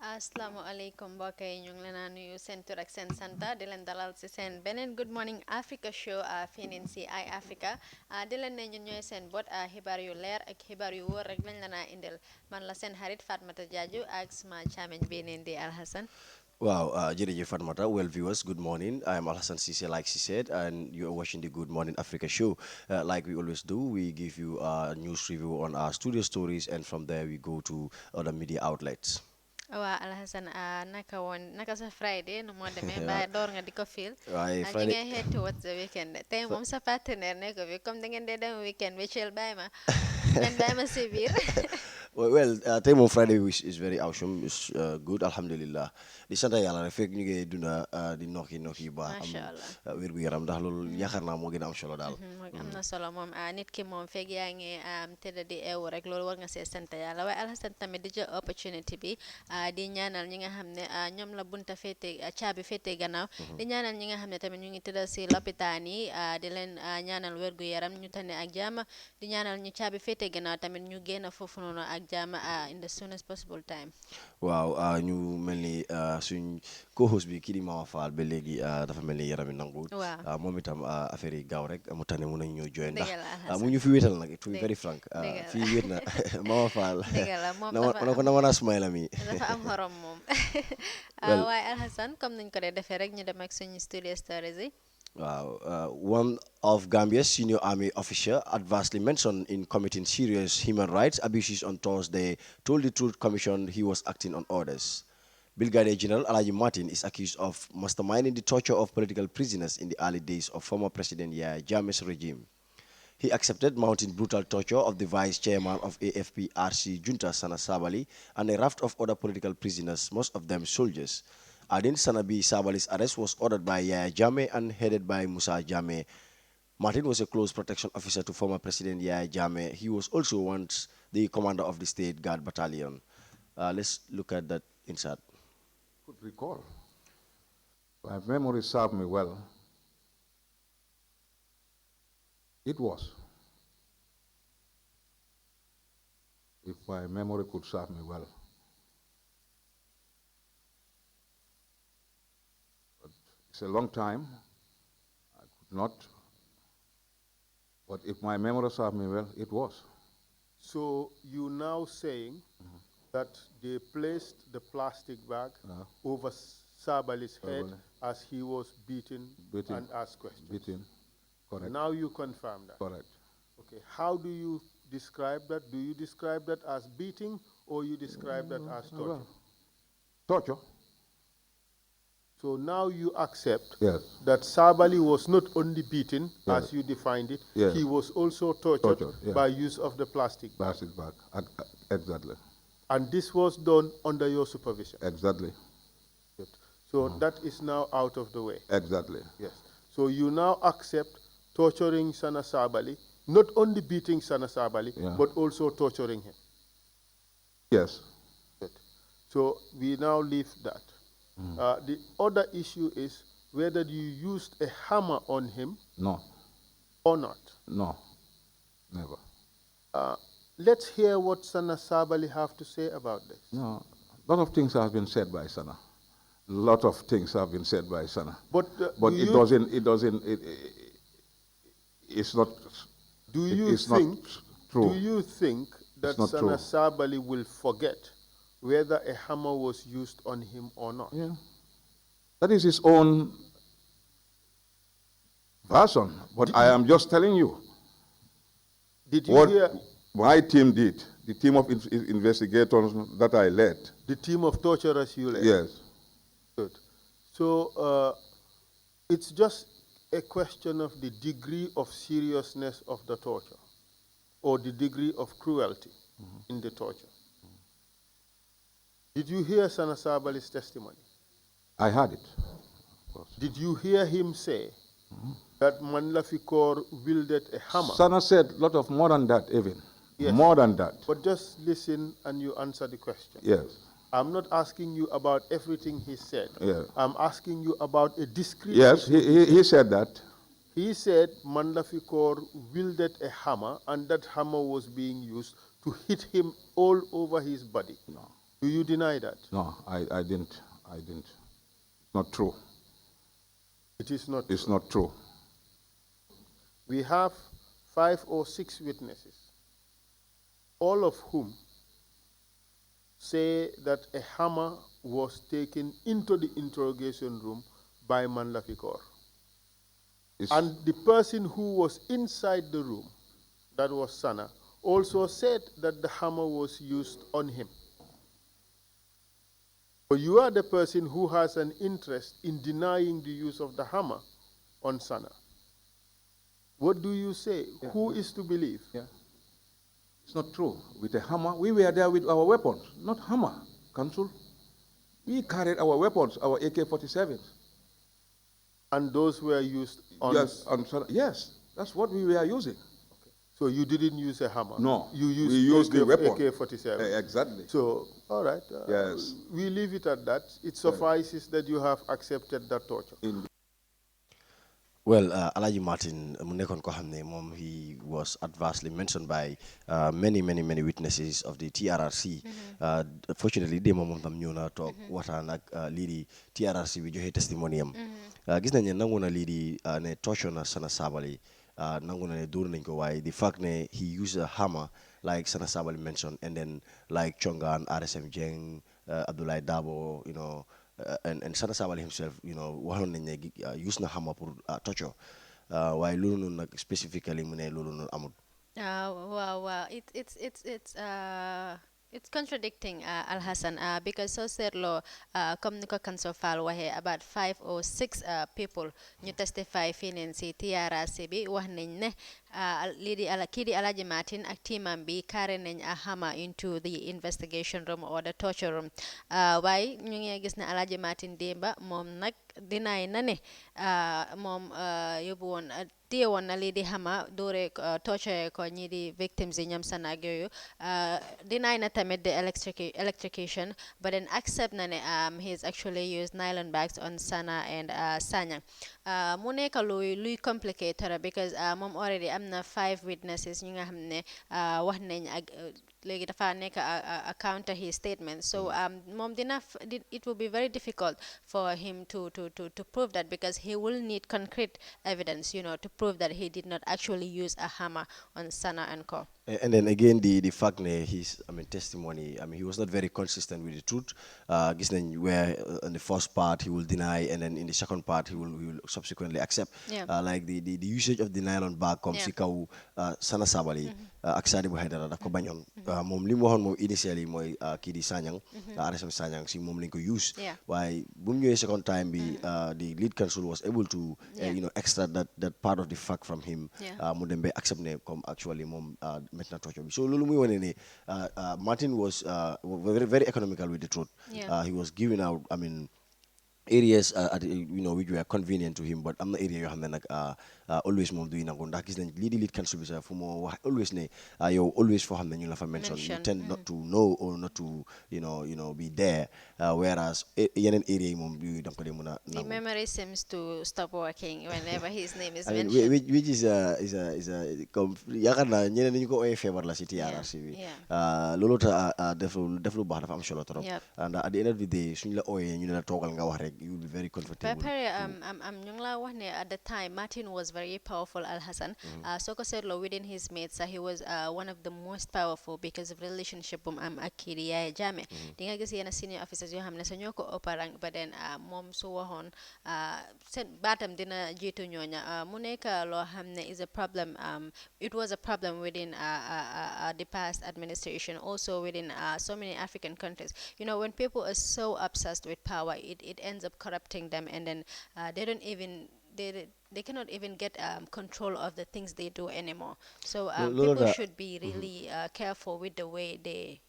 Assalamualaikum mbokk yi ñu ngi leen a nuyu seen tur ak seen santa di leen dalal ci seen beneen Good Morning Africa show fii nii ci Eye Africa di leen ne ñun ñooy seen bot xibaar yu leer ak xibaar yu wóor rek lañ leen a indil man la seen xarit Fatmata Jaaju ak suma càmmeñ bi neen di Alhassan. Wow, Jërëjëf Fatmata. Well, viewers, good morning. I'm Alhassan Sise, like she said, and you're watching the Good Morning Africa show. Like we always do, we give you a news review on our studio stories, and from there we go to other media outlets. waa Alhassan naka woon naka sa Friday nu moo demee Yeah, mbaa door nga di ko fiil ñu Friday. ngay head towards the weekend de tey Fri- moom sa partenaire ne ko bi comme da ngeen dee dem weekend bi chill bàyyi ma ngeen bàyyi ma si biir. Tey moom Friday which is very awesome, is good, alhamdulillah. Di sant yàlla rek fekk ñu ngi dunda di nokki nokki ba am Macha allah. wér gu yaram ndax loolu yaakaar naa moo gën a am solo daal. Am na solo moom nit ki moom fekk yaa ngi tëdd di eewu rek loolu war nga see sant yàlla waaye Alhassan tamit di jël opportunity bi di ñaanal ñi nga xam ne ñoom la bunta féete caabi féete gannaaw di ñaanal ñi nga xam ne tamit ñu ngi tëdd si lopitaan yi di leen ñaanal wér gu yaram ñu tane ak jàmm di ñaanal ñu caabi féete gannaaw tamit ñu génn foofu noonu ak jàmm in the soonest possible time. Waaw ñu mel ni suñ co-host bi kii di Mama Fall ba léegi dafa mel ni yaram yi nanguwut. waaw Moom itam affaire yi gaaw rek mu tane mun nañ ñoo join ndax dëgg la mu Alhassan ñu fi wéetal nag to be dëgg very frank dëgg la fii wéet na Mama Fall dëgg la moom na dafa ma ko am na ma naa smile am yi dafa am xorom moom well waaye Alhassan comme niñ ko dee defee rek ñu dem ak suñu studio stories yi. wow one of Gambia's senior army officer adversely mentioned in committing serious human rights abuses on Thursday told the Truth Commission he was acting on orders. Brigadier General Alaji Martin is accused of masterminding the torture of political prisoners in the early days of former President Yahya Jammeh's regime. He accepted mounting brutal torture of the vice chairman of AFP-RC junta Sana Sabali and a raft of other political prisoners, most of them soldiers. Adding Sanabi Sabali's arrest was ordered by Yahya Jammeh and headed by Musa Jammeh. Martin was a close protection officer to former President Yahya Jammeh. He was also once the commander of the State Guard Battalion. Let's look at that inside. Could recall. My memory served me well. It was. If my memory could serve me well. But it's a long time. I could not. But if my memory served me well, it was. So you now saying that they placed the plastic bag over Sabali's head Sabali. as he was beaten Beaten. and asked questions. Beaten. Correct. Now you confirm that. Correct. Okay. How do you describe that? Do you describe that as beating or you describe that as torture? Well, torture. So now you accept Yes. that Sabali was not only beaten, Yes. as you defined it, Yes. he was also tortured, Tortured, yeah. by use of the plastic bag. Plastic bag. Exactly. And this was done under your supervision. Exactly. Good. So that is now out of the way. Exactly. Yes. So you now accept torturing Sana Sabali, not only beating Sana Sabali, Yeah. but also torturing him. Yes. Good. So we now leave that. The other issue is whether you used a hammer on him No. or not. No. Never. Let's hear what Sana Sabali have to say about this. No. A lot of things have been said by Sana. A lot of things have been said by Sana. But, But do it you- doesn't. It doesn't. It's not. Do it- you it's think? not true. Do you think that not Sana true. Sabali will forget whether a hammer was used on him or not? Yeah. That is his own version. But I am just telling you Did you what hear my team did. The team of investigators that I led. the team of torturers you led? Yes. Good. So it's just a question of the degree of seriousness of the torture or the degree of cruelty in the torture. Did you hear Sana Sabali's testimony? I had it. Of course. Did you hear him say that Manlafikor wielded a hammer? Sana said a lot of more than that even. Yes. More than that. But just listen and you answer the question. Yes. I'm not asking you about everything he said. Yeah. I'm asking you about a discrete Yes, issue. he said that. He said Mandafikor wielded a hammer and that hammer was being used to hit him all over his body. No. Do you deny that? No, I didn't. I didn't. Not true. It is not It's true. not true. We have 5 or 6 witnesses, all of whom say that a hammer was taken into the interrogation room by Manlafikor. And the person who was inside the room, that was Sana, also said that the hammer was used on him. But you are the person who has an interest in denying the use of the hammer on Sana. What do you say? Yeah. Who is to believe? Yeah. It's not true. With a hammer, we were there with our weapons, not hammer, Council. We carried our weapons, our AK-47s. And those were used on... Yes, that's what we were using. Okay. So you didn't use a hammer? No, you used we used the weapon. AK-47? Exactly. So, all right. Yes. We leave it at that. It suffices that you have accepted that torture. Well, Alaji Martin Munekon Kohamne, mom, he was adversely mentioned by many witnesses of the TRRC. Fortunately, they mom them knew na talk what an lady TRRC with your testimonium. Gis nañ nanguna lady ne torture na Sana Sabali nanguna ne dur nañ ko why the fact ne he used a hammer like Sana Sabali mentioned, and then like Chongan, RSM Jeng, Abdullah Dabo, you know, and Sana Sabali himself, you know, waxoon nañ ne use na hammer pour torture waaye loolu noonu nag specifically mu ne loolu noonu amul. Wow. It's contradicting Al Hassan because so said law comme ni ko Council Fall waxe about 5 or 6 people ñu testify fii neen si TRRC bi wax nañ ne kii di Alaji Martin ak teamam bi carry nañ a hammer into the investigation room or the torture room waaye ñu ngi gis ne Alaji Martin démba moom nag deny na ne moom yóbbu woon téye woon na lii di hammer doore torture ko ñi di victims yi ñoom Sana ak yooyu deny na tamit the electrocution, but then accept na ne he's actually used nylon bags on Sana and Sanyang. Mu nekk luy complicated because moom already am na 5 witnesses ñu nga xam ne wax nañ ak léegi dafa nekk a counter his statement, so moom it will be very difficult for him to prove that because he will need concrete evidence, you know, to prove that he did not actually use a hammer on Sana and Co. And then again, the fact that his testimony, he was not very consistent with the truth. Where in the first part he will deny, and then in the second part he will subsequently accept. Like the usage of the nylon bag comes ikaw Sana Sabali aksadi bu haydara daf ko bañon mom limu waxon mom initially moy ki di Sanyang RSM Sanyang si mom lañ ko use why bu ñëwé second time bi the lead counsel was able to you know extract that part of the fact from him mu dem be accept ne comme actually mom maintenant torture bi so lolu muy wone ne Martin was very economical with the truth. He was giving out areas you know which were convenient to him, but am na area yoo xam ne nag always moom duy nangu ndax gis nañ lii di lead counsel bi sax fu moo wax always ne yow always foo xam ne ñu la fa mention you tend not to know or not to you know be there whereas yeneen area yi moom yu da nga ko dee mën a The memory seems to stop working whenever his name is mentioned. Which is comme yaakaar naa ñeneen ni ñu ko ooyee feebar la si TRRC bi loolu tax def lu baax dafa am solo trop and at the end of the day suñu la ooyee ñu ne la toogal nga wax rek you will be very comfortable. ñu ngi la wax ne at the time Martin was very powerful, Al Hassan. Soko Sedlo within his mates he was one of the most powerful because of relationship ak kii di Yaya Jammeh. Di nga gis yenn senior officers yoo xam ne sa ñoo ko ëpparang but then moom su waxoon seen baatam dina jiitu ñooña mu nekk loo xam ne is a problem. It was a problem within the past administration, also within so many African countries. You know, when people are so obsessed with power, it ends up corrupting them, and then they cannot even get control of the things they do anymore. So people should be really careful with the way they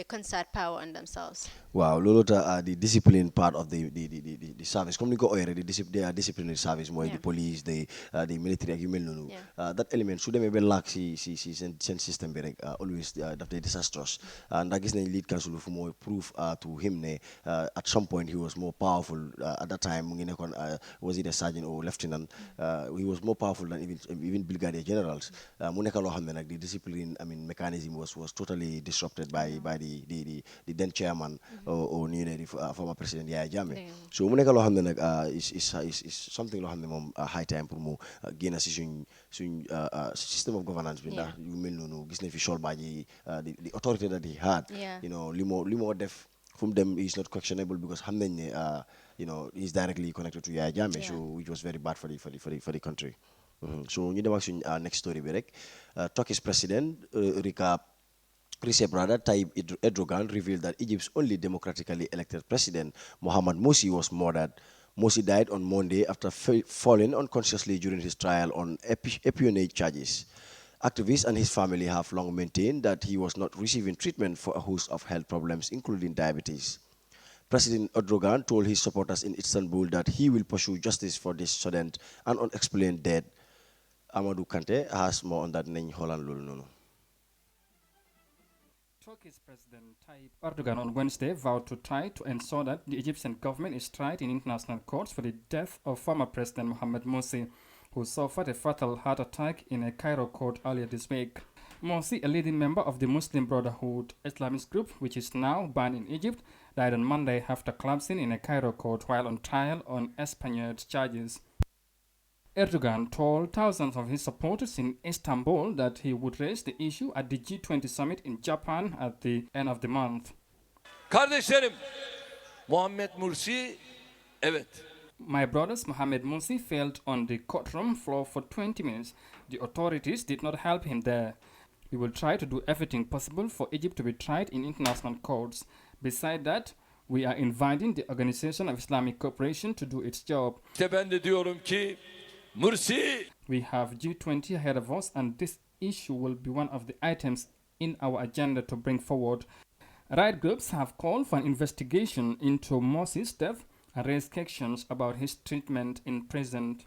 concert power on themselves. Wow, lolo the discipline part of the service. Comme ni ko already they are disciplinary service more the police, the military ak yu mel nonu. That element su demé ben lack si sen system bi rek always daf dey disastrous. And I gis nañ lead counsel fu mo proof to him ne at some point he was more powerful at that time mu ngi nekkon was it a sergeant or lieutenant. He was more powerful than even brigadier generals. Mu nekk loo xam ne nag the discipline mechanism was totally disrupted by the then chairman or ñu ne the former president Yaya Jammeh. So mu nekk loo xam ne nag is something loo xam ne moom high time pour mu génn si suñ system of governance bi ndax yu mel noonu gis nañ fi Sol Badji the authority that he had. You know li moo def from them is not questionable because xam nañ ne he's directly connected to Yaya Jammeh, so which was very bad for the country. So ñu dem ak suñ next story bi rek Turkish president Recep Tayyip Erdogan revealed that Egypt's only democratically elected president, Mohamed Morsi, was murdered. Morsi died on Monday after falling unconsciously during his trial on espionage charges. Activists and his family have long maintained that he was not receiving treatment for a host of health problems, including diabetes. President Erdogan told his supporters in Istanbul that he will pursue justice for this sudden and unexplained death. Amadou Kante has more on that. Turkey's President Tayyip Erdogan on Wednesday vowed to try to ensure that the Egyptian government is tried in international courts for the death of former President Mohamed Morsi, who suffered a fatal heart attack in a Cairo court earlier this week. Morsi, a leading member of the Muslim Brotherhood Islamist group, which is now banned in Egypt, died on Monday after collapsing in a Cairo court while on trial on espionage charges. Erdogan told thousands of his supporters in Istanbul that he would raise the issue at the G20 summit in Japan at the end of the month. Kardeşlerim, Mohamed Morsi, evet. My brothers, Mohamed Morsi failed on the courtroom floor for 20 minutes. The authorities did not help him there. We will try to do everything possible for Egypt to be tried in international courts. Besides that, we are inviting the Organization of Islamic Cooperation to do its job. İşte ben de diyorum ki, Morsi. We have G20 ahead of us, and this issue will be one of the items in our agenda to bring forward. Riot groups have called for an investigation into Morsi's death and raised questions about his treatment in prison.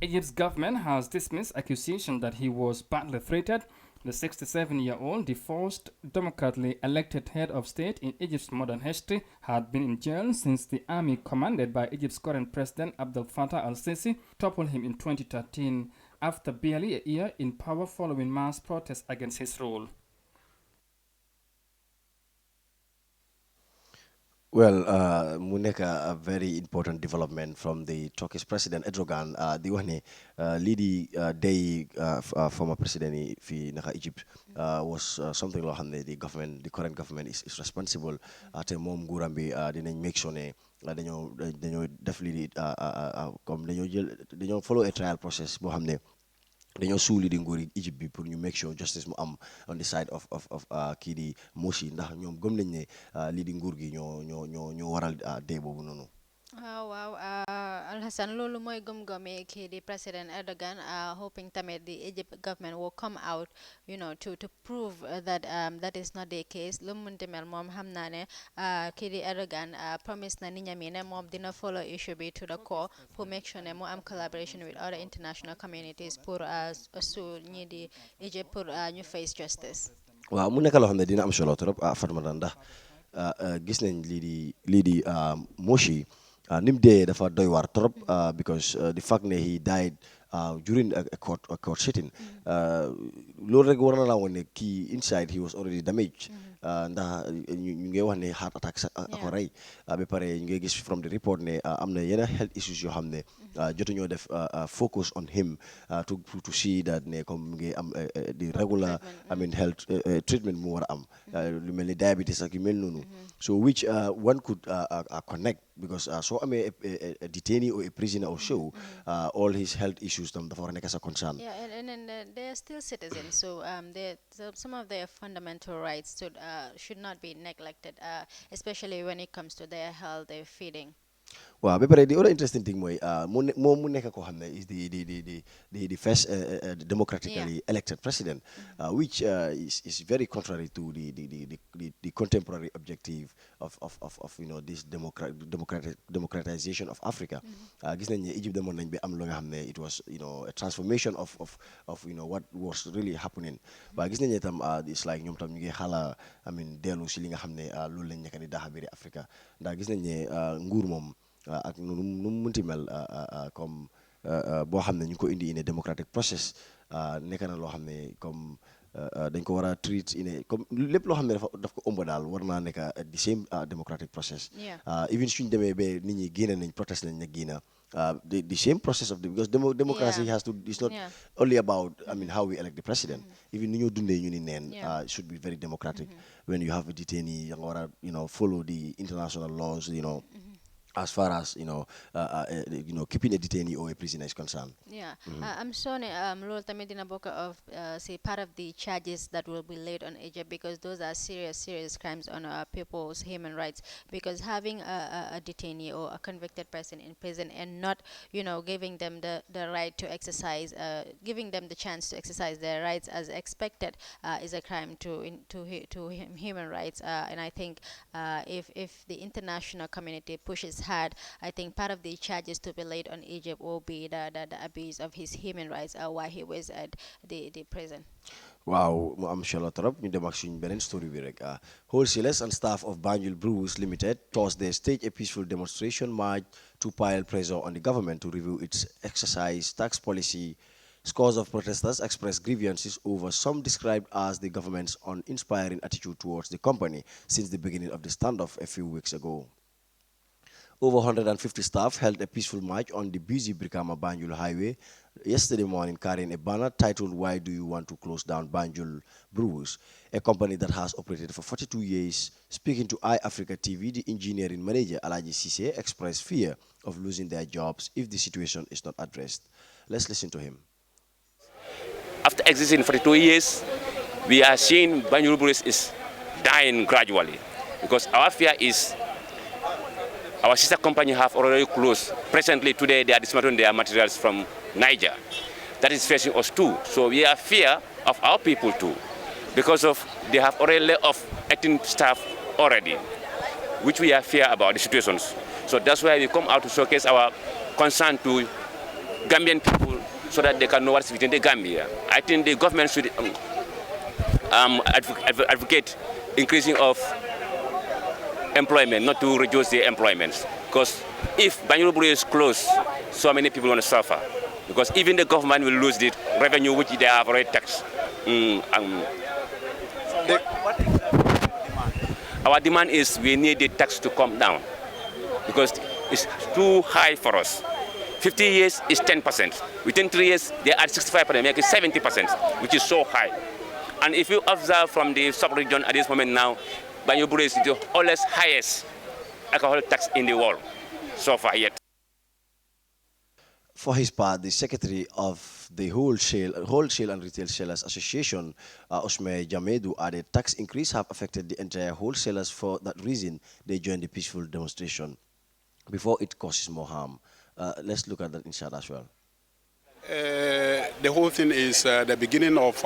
Egypt's government has dismissed accusations that he was badly treated. The 67-year-old, the first democratically elected head of state in Egypt's modern history, had been in jail since the army commanded by Egypt's current president Abdel Fattah al-Sisi toppled him in 2013 after barely a year in power following mass protests against his rule. Well, Muneka, a very important development from the Turkish president Erdogan. The one lady day former president fi naka Egypt was something like the current government is responsible at a mom gurambi didn't make sure dañoo definitely comme dañoo follow a trial process boo xam ne dañoo suuli di nguuri Egypt bi pour ñu make sure justice mu am on the side of kii di Morsi ndax ñoom gëm nañ ne lii di nguur gi ñoo waral dee boobu noonu. Wow, Alhassan, loolu mooy gëm-gëmi kii di President Erdogan, hoping tamit the Egypt government will come out, to prove that that is not the case. Lu mu munti mel moom xam naa ne kii di Erdogan promise na nit ñi ne moom dina follow issue bi to the core pour make sure ne mu am collaboration with other international communities pour su ñi di Egypt pour ñu face justice. waaw mu nekk loo xam ne dina am solo trop Fatoumatta ndax gis nañ lii di Morsi nim dee dafa doy waar trop because the fact ne he died during a court sitting loolu rek war na laa woon ne kii inside he was already damaged ndax ñu ngi wax ne heart attack ako rey ba pare ñu ngi gis from the report ne am na yenn health issues yoo xam ne jotuñoo def focus on him to see that ne comme ngi am the regular health treatment mu war a am lu mel ni diabetes ak yu mel noonu so which one could connect because so amee a detainee or a prisoner or so all his health issues tam dafa war a nekk sa concern. Yeah, and then they are still citizens, so some of their fundamental rights should not be neglected, especially when it comes to their health, their feeding. Wow, but the other interesting thing mu nekk koo xam ne is the first democratically elected president, which is very contrary to the contemporary objective of this democratization of Africa. Gis nañ ne Egypt demoon nañ bi am lo nga xam ne it was a transformation of what was really happening. But gis nañ ne tam it's like ñoom tam ñu ngi xala dellu si li nga xam ne loolu lañ nekk di daaxa biir Africa ndax gis nañ ne nguur moom ak nu mu munti mel comme boo xam ne ñu ko indi in a democratic process nekk na loo xam ne comme dañ ko war a treat comme lépp loo xam ne daf ko ëmb daal war naa nekk the same democratic process. Even suñ demee ba nit ñi génne nañ protest nañ na génna the same process of because democracy has to, it's not only about how we elect the president. Even you dundee ñu ni neen should be very democratic. When you have a detainee, you know, follow the international laws, you know, as far as keeping a detainee or a prisoner is concerned. I'm sorry, Lord Tamedina Boka of say part of the charges that will be laid on Egypt, because those are serious crimes on people's human rights. Because having a detainee or a convicted person in prison and not, giving them the right to exercise, giving them the chance to exercise their rights as expected, is a crime to human rights. And I think if the international community pushes hard, I think part of the charges to be laid on Egypt will be the abuse of his human rights while he was at the prison. Wow, I'm sure torop ñu dem ak suñu beneen story bi rek. Wholesalers and staff of Banjul Brews Limited Thursday staged a peaceful demonstration march to pile pressure on the government to review its excise tax policy. Scores of protesters expressed grievances over some described as the government's uninspiring attitude towards the company since the beginning of the standoff a few weeks ago. Over 150 staff held a peaceful march on the busy Brikama Banjul Highway yesterday morning, carrying a banner titled "Why Do You Want to Close Down Banjul Brews?" A company that has operated for 42 years. Speaking to iAfrica TV, the engineering manager Alaji Sise expressed fear of losing their jobs if the situation is not addressed. Let's listen to him. After existing for 2 years, we are seeing Banjul Brewery is dying gradually, because our fear is our sister company have already closed. Presently, today, they are dismantling their materials from Niger. That is facing us too. So we are fear of our people too, because of they have already laid off 18 staff already, which we are fear about the situations. So that's why we come out to showcase our concern to Gambian people, so that they can know what's within the Gambia. I think the government should advocate increasing of employment, not to reduce the employment. Because if Banjul Brewery is closed, so many people want to suffer. Because even the government will lose the revenue which they have already taxed. Our demand is we need the tax to come down, because it's too high for us. 50 years is 10%. Within 3 years, they add 65%, making 70%, which is so high. And if you observe from the sub-region at this moment now, Banjul Brewery is the highest alcohol tax in the world so far yet. For his part, the secretary of the Wholesale and Retail Sellers Association, Osme Jamedu, added tax increase have affected the entire wholesalers. For that reason, they joined the peaceful demonstration before it causes more harm. Let's look at that inside as well. The whole thing is the beginning of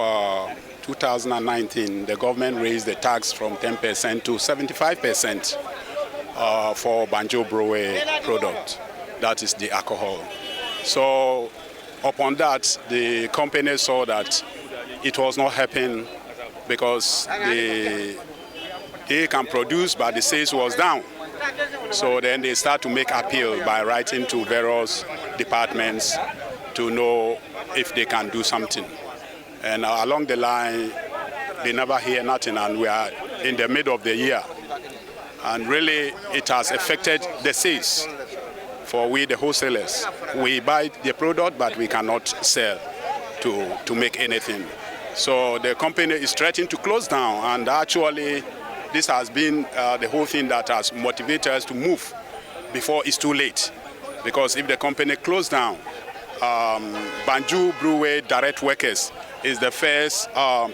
2019, the government raised the tax from 10% to 75% for Banjul Brewery product, that is the alcohol. So upon that, the company saw that it was not helping, because they can produce, but the sales was down. So then they start to make appeal by writing to various departments to know if they can do something. And along the line, they never hear nothing, and we are in the middle of the year. And really, it has affected the sales for we, the wholesalers. We buy the product, but we cannot sell to make anything. So the company is threatening to close down, and actually, this has been the whole thing that has motivated us to move before it's too late. Because if the company closed down, Banjul Brewery direct workers is the first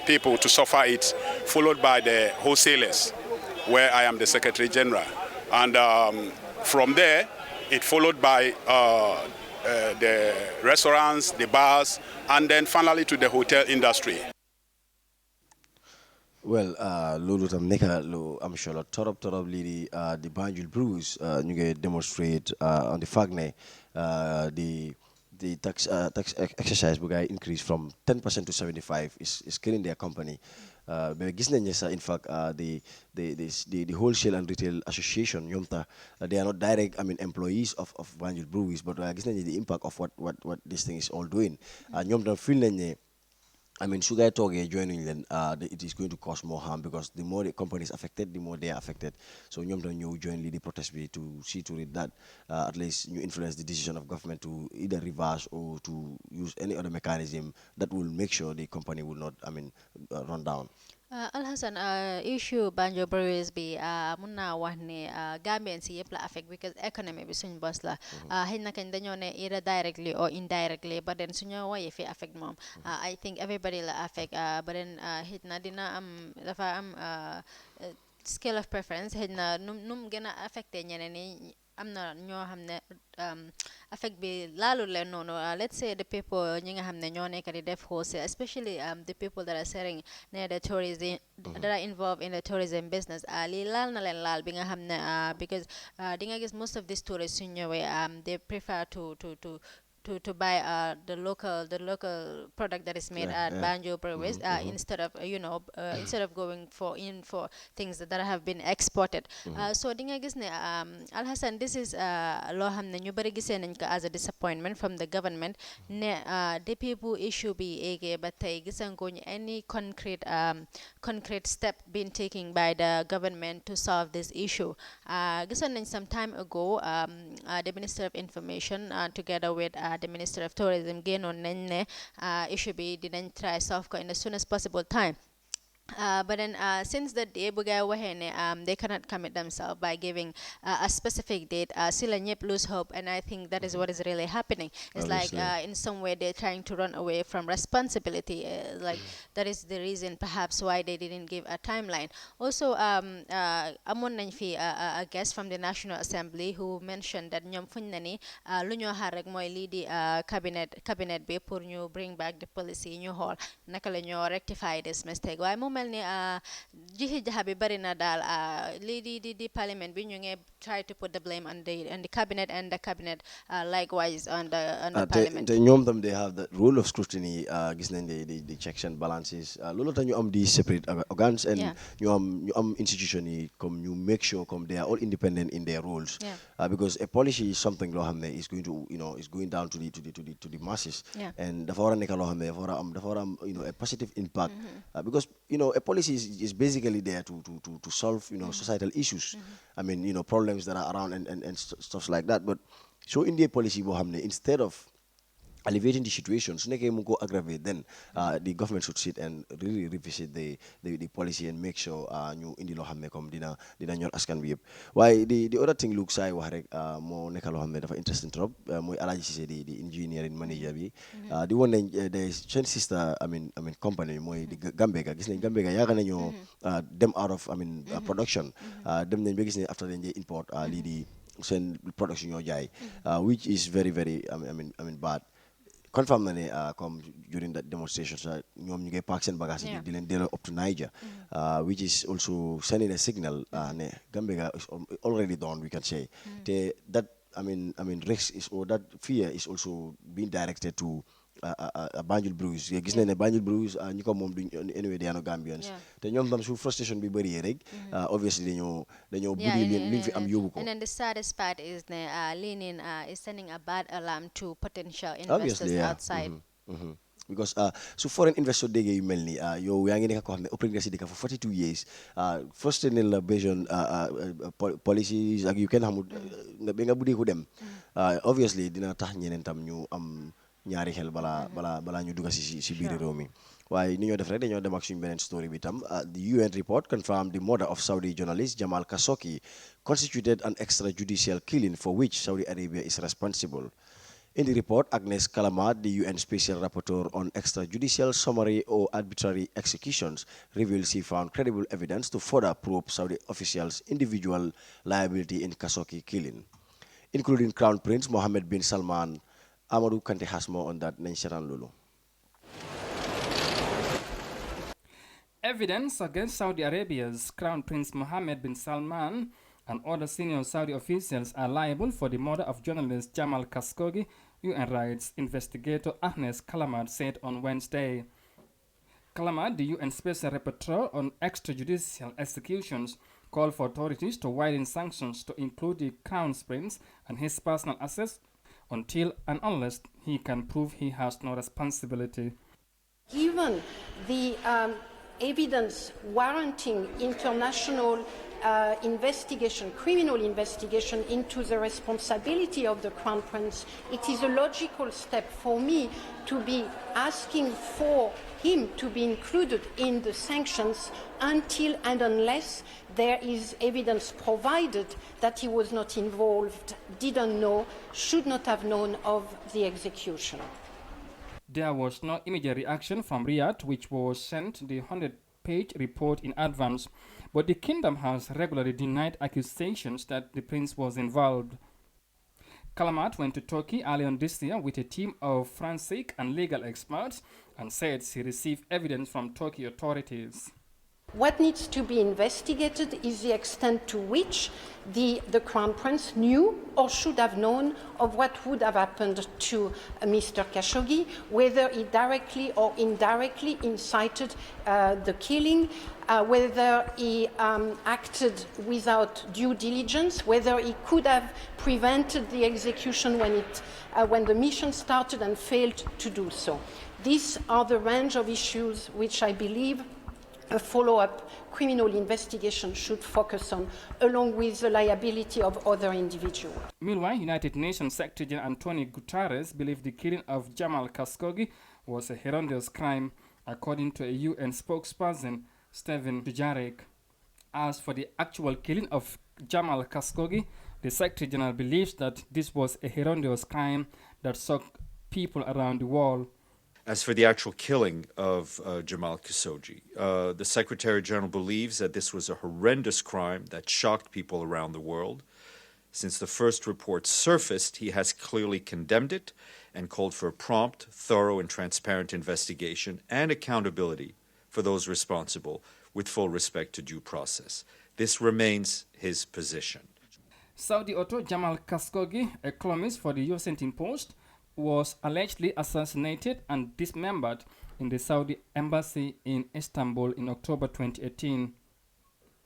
people to suffer it, followed by the wholesalers, where I am the Secretary General. And from there, it followed by the restaurants, the bars, and then finally to the hotel industry. Well, loolu tam nekk lu am solo torop lii di Banjul Brews ñu ngi demonstrate on the fact ne the tax exercise bu gaay increase from 10% to 75 is killing their company. mais gis nañ ne sax in fact the wholesale and retail association ñoom tax they are not direct employees of Banjul Breweries, but gis nañ ne the impact of what this thing is all doing ñoom tam feel nañ ne su guy talking joining them, it is going to cause more harm because the more the company is affected, the more they are affected. So ñoom tam ñëw join the protest be to see to it that at least you influence the decision of government to either reverse or to use any other mechanism that will make sure the company will not, run down. Alhassan, issue Banjo Breweries bi mun naa wax ne Gambian si yëpp la affect because economy bi suñ boss la xëy na kañ dañoo ne either directly or indirectly but then suñu woyee fi affect moom I think everybody la affect but then xëy na dina am dafa am scale of preference xëy na num gën a affecté ñeneen ñi am na ñoo xam ne affect bi laalu leen noonu let's say the people ñi nga xam ne ñoo nekk di def wholesale especially the people that are selling near the tourism that are involved in the tourism business lii laal na leen laal bi nga xam ne because di nga gis most of these tourists suñ ñëwee they prefer to buy the local product that is made at Banjo Breweries instead of instead of going for things that have been exported. So di nga gis ne Alhassan, this is loo xam ne ñu bari gisee nañ ko as a disappointment from the government ne depuis bu issue bi eegee ba tey gisanguñ any concrete step being taken by the government to solve this issue. Gisoon nañ some time ago the Minister of Information together with the Minister of Tourism génnoon nañ ne issue bi dinañ try solve ko in the soonest possible time. But then since the day Bugay Wahene, they cannot commit themselves by giving a specific date. Sila ñep lose hope, and I think that is what is really happening. It's Obviously. like in some way they're trying to run away from responsibility. Like that is the reason perhaps why they didn't give a timeline. Also, amon nañ fi a guest from the National Assembly who mentioned that ñom fuñ na ni lu ñoo xaar rek mooy lii di cabinet bi pour ñu bring back the policy ñu xool naka la ñoo rectify this mistake. Waaye mu mel ni jihi jaha bi bari na daal lii di parliament bi ñu ngi try to put the blame on the cabinet and the cabinet likewise on the parliament. te ñoom tam they have the role of scrutiny gis nañ the checks and balances loolu tax ñu am di separate organs and ñu am institution yi comme ñu make sure comme they are all independent in their roles because a policy is something loo xam ne is going to is going down to the masses and dafa war a nekk loo xam ne dafa war a am a positive impact because a policy is basically there to solve societal issues problems that are around and stuff like that. But so in the policy boo xam ne instead of alleviating the situation su nekkee mu ko aggravate then the government should sit and really revisit the policy and make sure ñu indi loo xam ne comme dina ñor askan bi yëpp waaye the other thing Luke Saay wax rek moo nekk loo xam ne dafa interesting trop mooy Alhaji Cissé di engineering manager bi di woon nañ seen sister company mooy di Gambia gis nañ Gambia yaaga nañoo dem out of production dem nañ ba gis ne after dañ dee import lii di seen production ñoo jaay which is very very bad. Confirm na ne comme during that demonstration ñoom ñu ngi pack seen bagage yi di leen delloo up to Niger which is also sending a signal ne Gambia is already done we can say te that risk is or that fear is also being directed to Banjul Breweries gis nañ ne Banjul Breweries ñi ko moom duñ anyway they are no Gambians te ñoom tam su frustration bi bëri rek obviously dañoo buddi liñ fi am yóbbu ko. And then the saddest part is ne Lenin is sending a bad alarm to potential investors outside. Because su foreign investor déggee yu mel ni yow yaa ngi nekk koo xam ne opéré nga si dëkk for 42 years frustré nañ la based on policies ak yu kenn xamul ba nga buddee ko dem obviously dina tax ñeneen tam ñu am ñaari xel balaa ñu dugg si biir réew mi waaye ni ñoo def rek dañoo dem ak suñu beneen story bi tam the UN report confirmed the murder of Saudi journalist Jamal Khashoggi constituted an extrajudicial killing for which Saudi Arabia is responsible. In the report, Agnes Callamard, the UN Special Rapporteur on Extrajudicial Summary or Arbitrary Executions, reveals he found credible evidence to further probe Saudi officials' individual liability in Khashoggi killing, including Crown Prince Mohammed bin Salman. Amadou Kante has more on that. Nencharan Lulu. Evidence against Saudi Arabia's Crown Prince Mohammed bin Salman and other senior Saudi officials are liable for the murder of journalist Jamal Khashoggi, UN rights investigator Agnes Callamard said on Wednesday. Kalama, the UN Special Rapporteur on extrajudicial executions, called for authorities to widen sanctions to include the Crown's prince and his personal assets until and unless he can prove he has no responsibility. Given the evidence warranting international investigation, criminal investigation into the responsibility of the Crown Prince, it is a logical step for me to be asking for him to be included in the sanctions until and unless there is evidence provided that he was not involved, didn't know, should not have known of the execution. There was no immediate reaction from Riyadh, which was sent the 100-page report in advance, but the kingdom has regularly denied accusations that the prince was involved. Kalamat went to Turkey earlier this year with a team of forensic and legal experts and said he received evidence from Turkey authorities. What needs to be investigated is the extent to which the Crown Prince knew or should have known of what would have happened to Mr. Khashoggi, whether he directly or indirectly incited the killing, whether he acted without due diligence, whether he could have prevented the execution when the mission started and failed to do so. These are the range of issues which I believe a follow-up criminal investigation should focus on, along with the liability of other individuals. Meanwhile, United Nations Secretary General Antonio Guterres believed the killing of Jamal Khashoggi was a horrendous crime, according to a UN spokesperson, Stephen Dujarric. As for the actual killing of Jamal Khashoggi, the Secretary General believes that this was a horrendous crime that shocked people around the world. As for the actual killing of Jamal Khashoggi, the Secretary General believes that this was a horrendous crime that shocked people around the world. Since the first report surfaced, he has clearly condemned it and called for a prompt, thorough, and transparent investigation and accountability for those responsible, with full respect to due process. This remains his position. Saudi author Jamal Khashoggi, a columnist for the Washington Post, was allegedly assassinated and dismembered in the Saudi embassy in Istanbul in October 2018.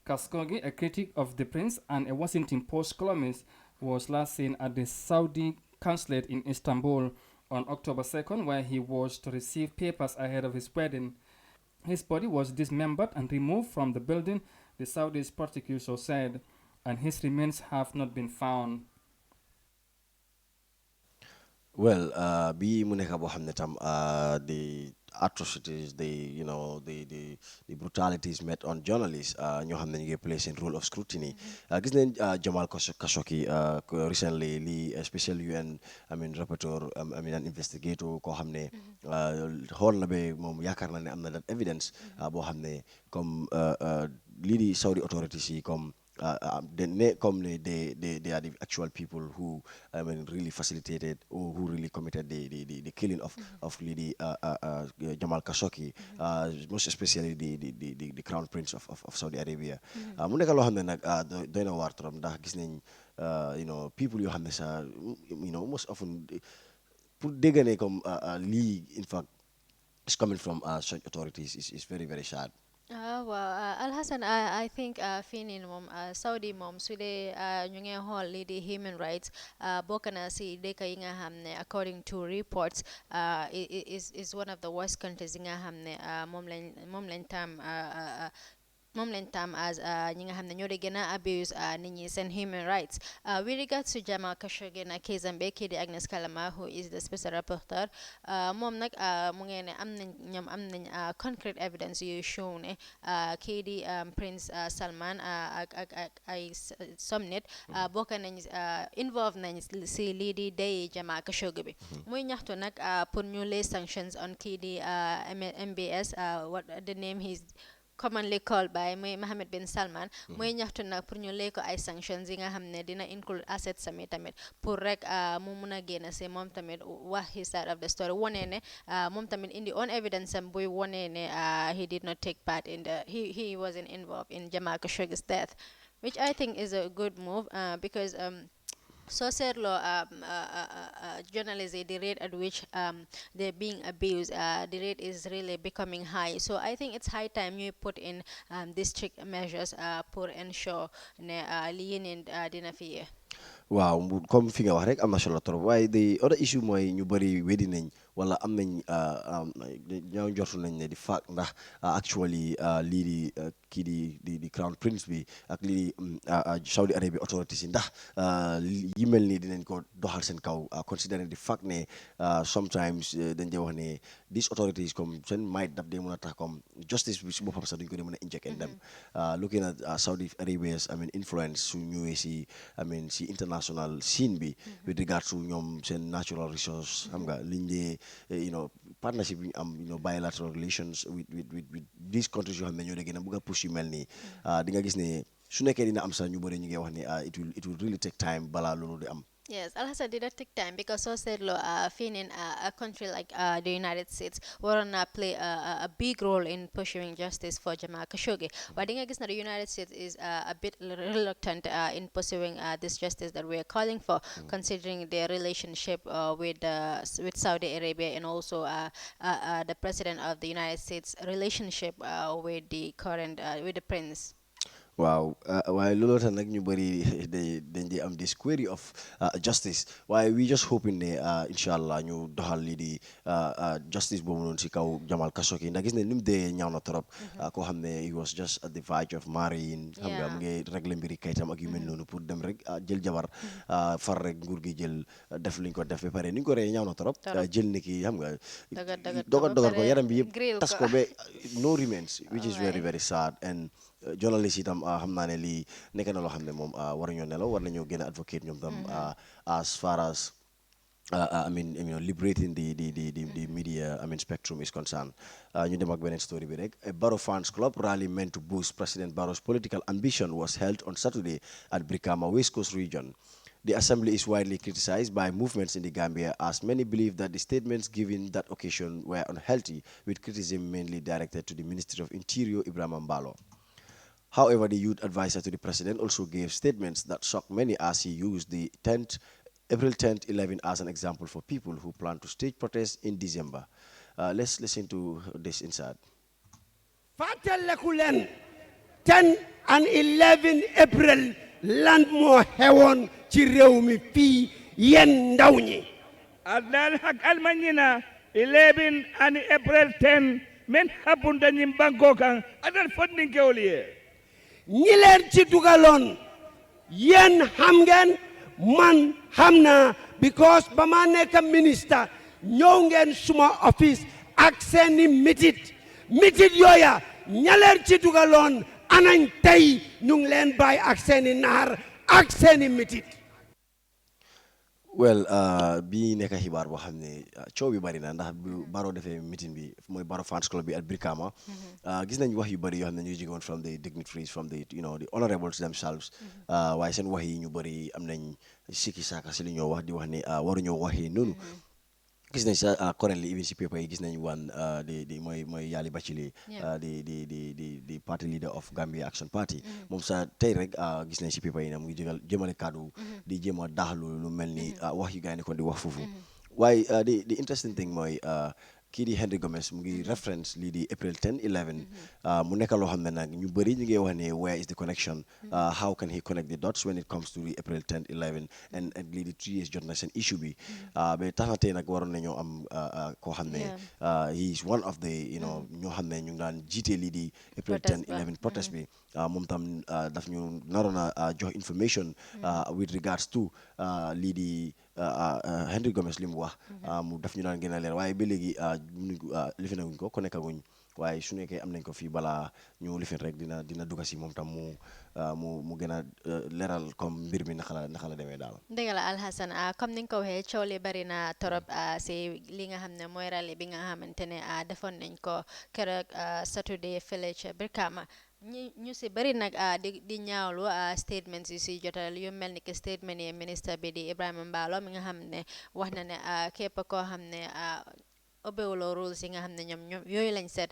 Khashoggi, a critic of the prince and a Washington Post columnist, was last seen at the Saudi consulate in Istanbul on October 2nd, where he was to receive papers ahead of his wedding. His body was dismembered and removed from the building, the Saudi's prosecutor said, and his remains have not been found. Well, bi mu nekk boo xam ne tam the atrocities, the brutalities met on journalists ñoo xam ne ñu ngi play seen role of scrutiny. Gis nañ Jamal Khashoggi recently li special UN rapporteur an investigator koo xam ne xool na ba moom yaakaar na ne am na that evidence boo xam ne comme lii di Saudi authorities yi comme they are the actual people who really facilitated or who really committed the killing of Lady Jamal Khashoggi, most especially the Crown Prince of Saudi Arabia. Mu nekk loo xam ne nag doy na waar trop ndax gis nañ people yoo xam ne sa most often pour dégg ne comme lii in fact is coming from such authorities is very very sad. Alhassan, I think finin mom Saudi mom su dee ñu ngi xool lii di human rights bokk na si dëkk yi nga xam ne according to reports is one of the worst countries yi nga xam ne moom lañ tam as ñi nga xam ne ñoo di gën a abuse nit ñi seen human rights. With regards to Jamal Khashoggi na case am kii di Agnes Kalama, who is the special rapporteur, moom nag mu ngi ne am nañ concrete evidence yu show ne kii di Prince Salman ak ay somnit bokk nañ involve nañ si lii di day Jamal Khashoggi bi. Muy ñaxtu nag pour ñu lay sanctions on kii di MBS, what the name he's commonly called by Mohammed bin Salman, muy ñaxtu nag pour ñu lay ko ay sanctions yi nga xam ne dina include assets sami tamit pour rek mu mun a génn si moom tamit wax his side of the story, wone ne moom tamit indi on evidence am buy wone ne he did not take part in he wasn't involved in Jamal Khashoggi's death, which I think is a good move because so said law journalists the rate at which they're being abused the rate is really becoming high, so I think it's high time you put in these strict measures pour ensure ne li yeneen dina fi waaw comme fi nga wax rek am na solo trop waaye the other issue mooy ñu bëri weddi nañ wala am nañ ñaaw njortu nañ ne di fact ndax actually lii di kii di crown prince bi ak lii di Saudi Arabia authorities yi ndax yi mel nii dinañ ko doxal seen kaw considering the fact ne sometimes dañ dee wax ne these authorities comme seen might daf dee mën a tax comme justice bi si boppam sax duñ ko dee mën a inject in them looking at Saudi Arabia's influence su ñëwee si si international scene bi with regard to ñoom seen natural resource xam nga liñ dee partnership bi ñu am bilateral relations with these countries yoo xam ne ñoo dee gën a bëgg a push yu mel nii di nga gis ne su nekkee dina am sax ñu bëri ñu ngi wax ne it will really take time balaa loolu di am. Yes, Alhassan did not take time because so said lo in a country like the United States wanna play a big role in pursuing justice for Jamal Khashoggi. But I guess the United States is a bit reluctant in pursuing this justice that we are calling for, considering their relationship with Saudi Arabia and also the president of the United States relationship with the current with the prince. Wow, waaye looloo tax nag ñu bëri dañ di am this query of justice waaye we just hoping ne incha allah ñu doxal lii di justice boobu noonu si kaw Jamal Khashoggi ndax gis ne ni mu dee ñaaw na trop koo xam ne he was just at the verge of marrying xam nga mu ngi régler mbiri kayitam ak yu mel noonu pour dem rek jël jabar far rek nguur gi jël def liñ ko def ba pare ni ñu ko ree ñaaw na trop jël ni ki xam nga dogal ko yaram bi yëpp tas ko ba no remains which is very very sad and journalist itam xam naa ne lii nekk na loo xam ne moom war nañoo nelaw war nañoo gën a advocate ñoom tam as far as liberating the media spectrum is concerned. Ñu dem ak beneen story bi rek. A Barrow fans club rally meant to boost President Barrow's political ambition was held on Saturday at Brikama, West Coast region. The assembly is widely criticized by movements in the Gambia as many believe that the statements given that occasion were unhealthy, with criticism mainly directed to the Ministry of Interior, Ibrahim Mbalo. However, the youth advisor to the president also gave statements that shocked many as he used the April 10th, 11 as an example for people who plan to stage protests in December. Let's listen to this inside. Fatalakulen 10 and 11 April land mo hewon ci rew mi fi yen ndaw ñi. Adal hak almanina 11 and April 10 men habunda ñim banko kan adal fondin kewliye. ñi leen ci dugaloon yéen xam ngeen man xam naa because ba ma nekk ministre ñëw ngeen suma office ak seeni mitit yooya ña leen ci dugaloon anañ tey ñu ngi leen bàyyi ak seeni naar ak seeni mitit. Well, bi nekk xibaar boo xam ne coow bi bari na ndax bu Barrow defee meeting bi mooy Barrow fans club bi at Brikama gis nañ wax yu bari yoo xam ne ñu jóge woon from the dignitaries from the the honorables themselves waaye seen wax yi ñu bari am nañ sikki saaka si li ñoo wax di wax ne waruñoo waxee noonu gis nañ sa currently even si paper yi gis nañ wan di mooy Yali Bachili di party leader of Gambia Action Party moom sa tey rek gis nañ si paper yi na mu ngi jëmale kaddu di jéem a daaxlu lu mel ni wax yu gaa yi ne kon di wax foofu waaye the interesting thing mooy kii di Henry Gomez mu ngi reference lii di April 10 11 mu nekk loo xam ne nag ñu bëri ñu ngi wax ne where is the connection how can he connect the dots when it comes to the April 10 11 and lii di 3 years jot na seen issue bi ba tax na tey nag waroon nañoo am koo xam ne he is one of the ñoo xam ne ñu ngi daan jiite lii di April 10 11 protest bi moom tam daf ñu naroon a jox information with regards to lii di Henry Gomez li mu wax mu daf ñu daan gën a leer waaye ba léegi lifin naguñ ko connecté guñ waaye su nekkee am nañ ko fii balaa ñu lifin rek dina dugg si moom tam mu gën a leeral comme mbir mi naka la demee daal. dëgg la Alhassan comme ni nga ko waxee coow li bari na torop si li nga xam ne mooy rallye bi nga xamante ne defoon nañ ko keroog Saturday fële ca Brikama ñu si bari nag di ñaawlu statements yi si jotal yu mel ni que statement yi ministre bi di Ibrahima Mbalo mi nga xam ne wax na ne képp koo xam ne obewuloo rules yi nga xam ne ñoom yooyu lañ seet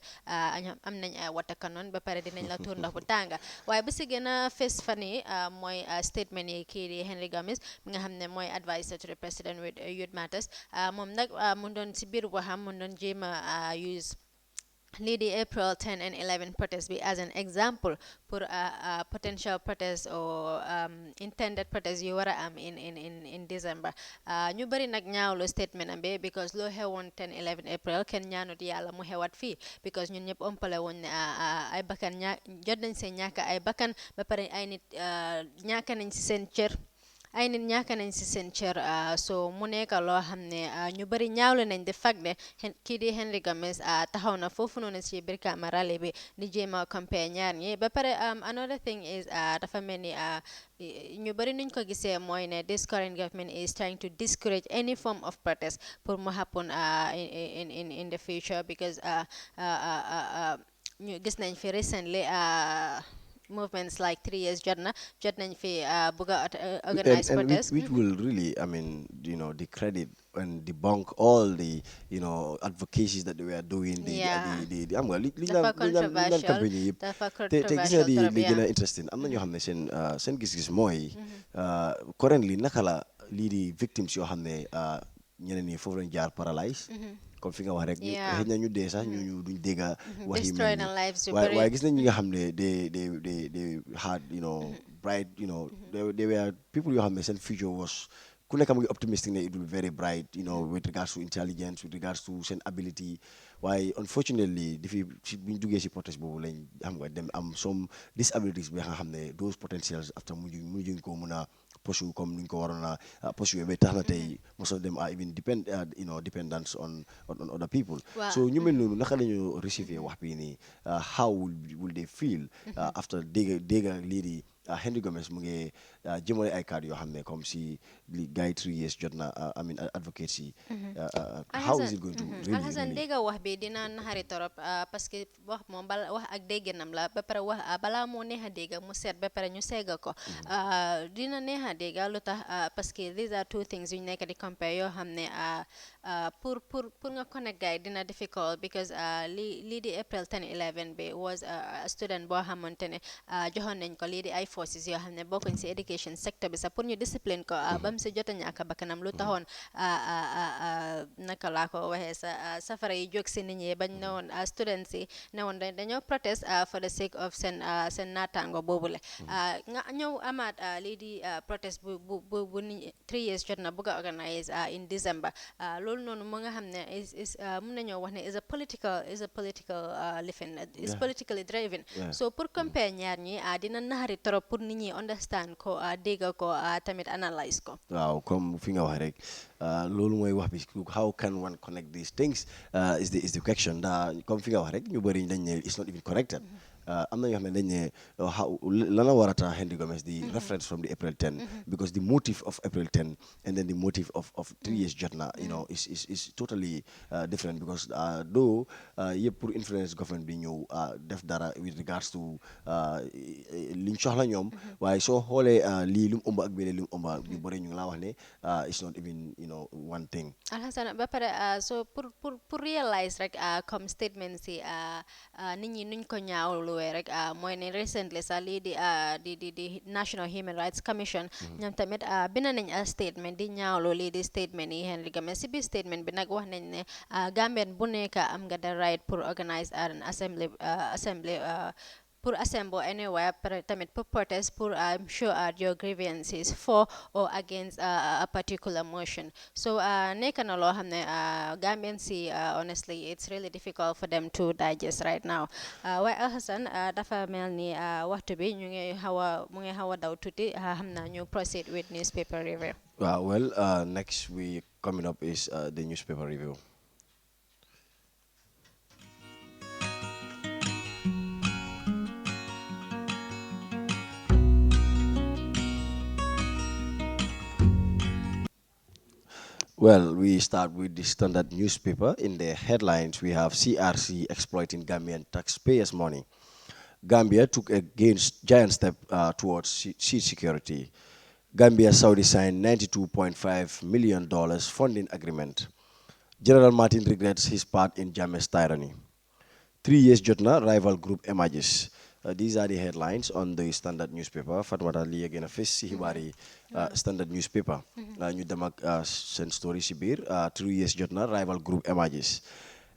ñoom am nañ ay water cannon ba pare dinañ la tuur ndox bu tànga waaye bu si gën a fees fan yi mooy statement yi kii di Henry Gomez mi nga xam ne mooy advisor to the president with youth matters moom nag mu doon si biir waxam mu doon jéem a use lii di April 10 and 11 protest bi as an example pour potential protest or intended protest yu war a am in December ñu bëri nag ñaawlu statement am bi because loo xewoon 10 11 April kenn ñaanut yàlla mu xewat fii because ñun ñëpp ëmpale woon ne ay bakkan jot nañ seen ñàkk ay bakkan ba pare ay nit ñàkk nañ si seen cër ay nit ñàkk nañ si seen cër so mu nekk loo xam ne ñu bëri ñaawlu nañ de fact ne kii di Henry Gomez taxaw na foofu noonu si biir rally bi di jéem a compare ñaar ñi ba pare another thing is dafa mel ni ñu bëri nuñ ko gisee mooy ne this current government is trying to discourage any form of protest pour mu happen in the future because ñu gis nañ fi recently movements like 3 years jot nañ fi buga organize protests which will really the credit and debunk all the advocacies that they were doing am nga li campagne yëpp te gis nga li gën a interesting am na ñoo xam ne seen gis-gis mooy currently naka la lii di victims yoo xam ne ñeneen ñi foofu lañ jaar paralyse comme fi nga wax rek xëy na ñu dee sax ñu duñ dégga wax yi waaye gis nañ ñi nga xam ne they had bright they were people yoo xam ne seen future was ku nekk mu ngi optimistic ne it will be very bright with regards to intelligence with regards to seen ability waaye unfortunately buñ duggee si protest boobu lañ xam nga dem am some disabilities bi nga xam ne those potentials after mujjuñ ko mun a pursue comme nuñ ko waroon a pursue ba tax na tey most of them are even dependents on other people so ñu mel noonu naka la ñu receiver wax bi nii how will they feel after dégga lii di Henry Gomez mu ngi jëmale ay cadre yoo xam ne comme si li gars yi 3 years jot na advocates yi how is it going to really Alhasan dégga wax bi dina naxari torop parce que wax moom wax ak dégganam la ba pare wax balaa moo neex a dégga mu seet ba pare ñu seega ko dina neex a dégga lu tax parce que these are two things yu ñu nekk di compare yoo xam ne pour nga connect gars yi dina difficult because lii di April 10 11 bi was a student boo xamante ne joxoon nañ ko lii di ay forces yoo xam ne bokkuñ si education sector bi sax pour ñu discipline ko bam si jota ñàkk bakkanam lu taxoon naka laa ko waxee sa safara yi jóg si nit ñi bañ ne woon students yi ne woon dañoo protest for the sake of seen naataango boobule nga ñëw amaat lii di protest bu nit 3 years jot na bugg a organise in December loolu noonu mu nga xam ne is mun nañoo wax ne is a political lifin is politically driven so pour compare ñaar ñi dina naxari trop pour nit ñi understand ko dégg ko tamit analyse ko waaw comme fi nga wax rek loolu mooy wax bi how can one connect these things is the question comme fi nga wax rek ñu bëri dañ ne it's not even connected am na ñoo xam ne dañ ne lana warata Henry Gomez the reference from the April 10 because the motive of April 10 and then the motive of 3 years jot na is totally different because though yëpp pour influence government bi ñëw def dara with regards to liñ soxla ñoom waaye soo xoolee lii lu mu ëmb ak beneen lu mu ëmb ñu bëri ñu ngi laa wax ne it's not even one thing Alhassana ba pare so pour realize rek comme statement si nit ñi nuñ ko ñaawlu rek mooy ne recently sax lii di National Human Rights Commission ñoom tamit bind nañ a statement di ñaawlu lii di statement yi Henry Gomez si biir statement bi nag wax nañ ne Gambien bu nekk am nga the right pour organise an assembly pour assemble anywhere tamit pour protest pour show out your grievances for or against a particular motion so nekk na loo xam ne Gambians si honestly it's really difficult for them to digest right now waaye Alhassan dafa mel ni waxtu bi mu ngi xaw a daw tuuti xam naa ñu proceed with newspaper review well next week coming up is the newspaper review. Well, we start with the Standard newspaper. In the headlines, we have CRC exploiting Gambian taxpayers' money. Gambia took a giant step towards sea security. Gambia Saudi signed $92.5 million funding agreement. General Martin regrets his part in Jammeh's tyranny. 3 years jotna, rival group emerges. These are the headlines on the Standard newspaper. Fatmata li again a face si hibari Standard newspaper. Ñu dem ak seen story si biir 3 years jotna, rival group emerges.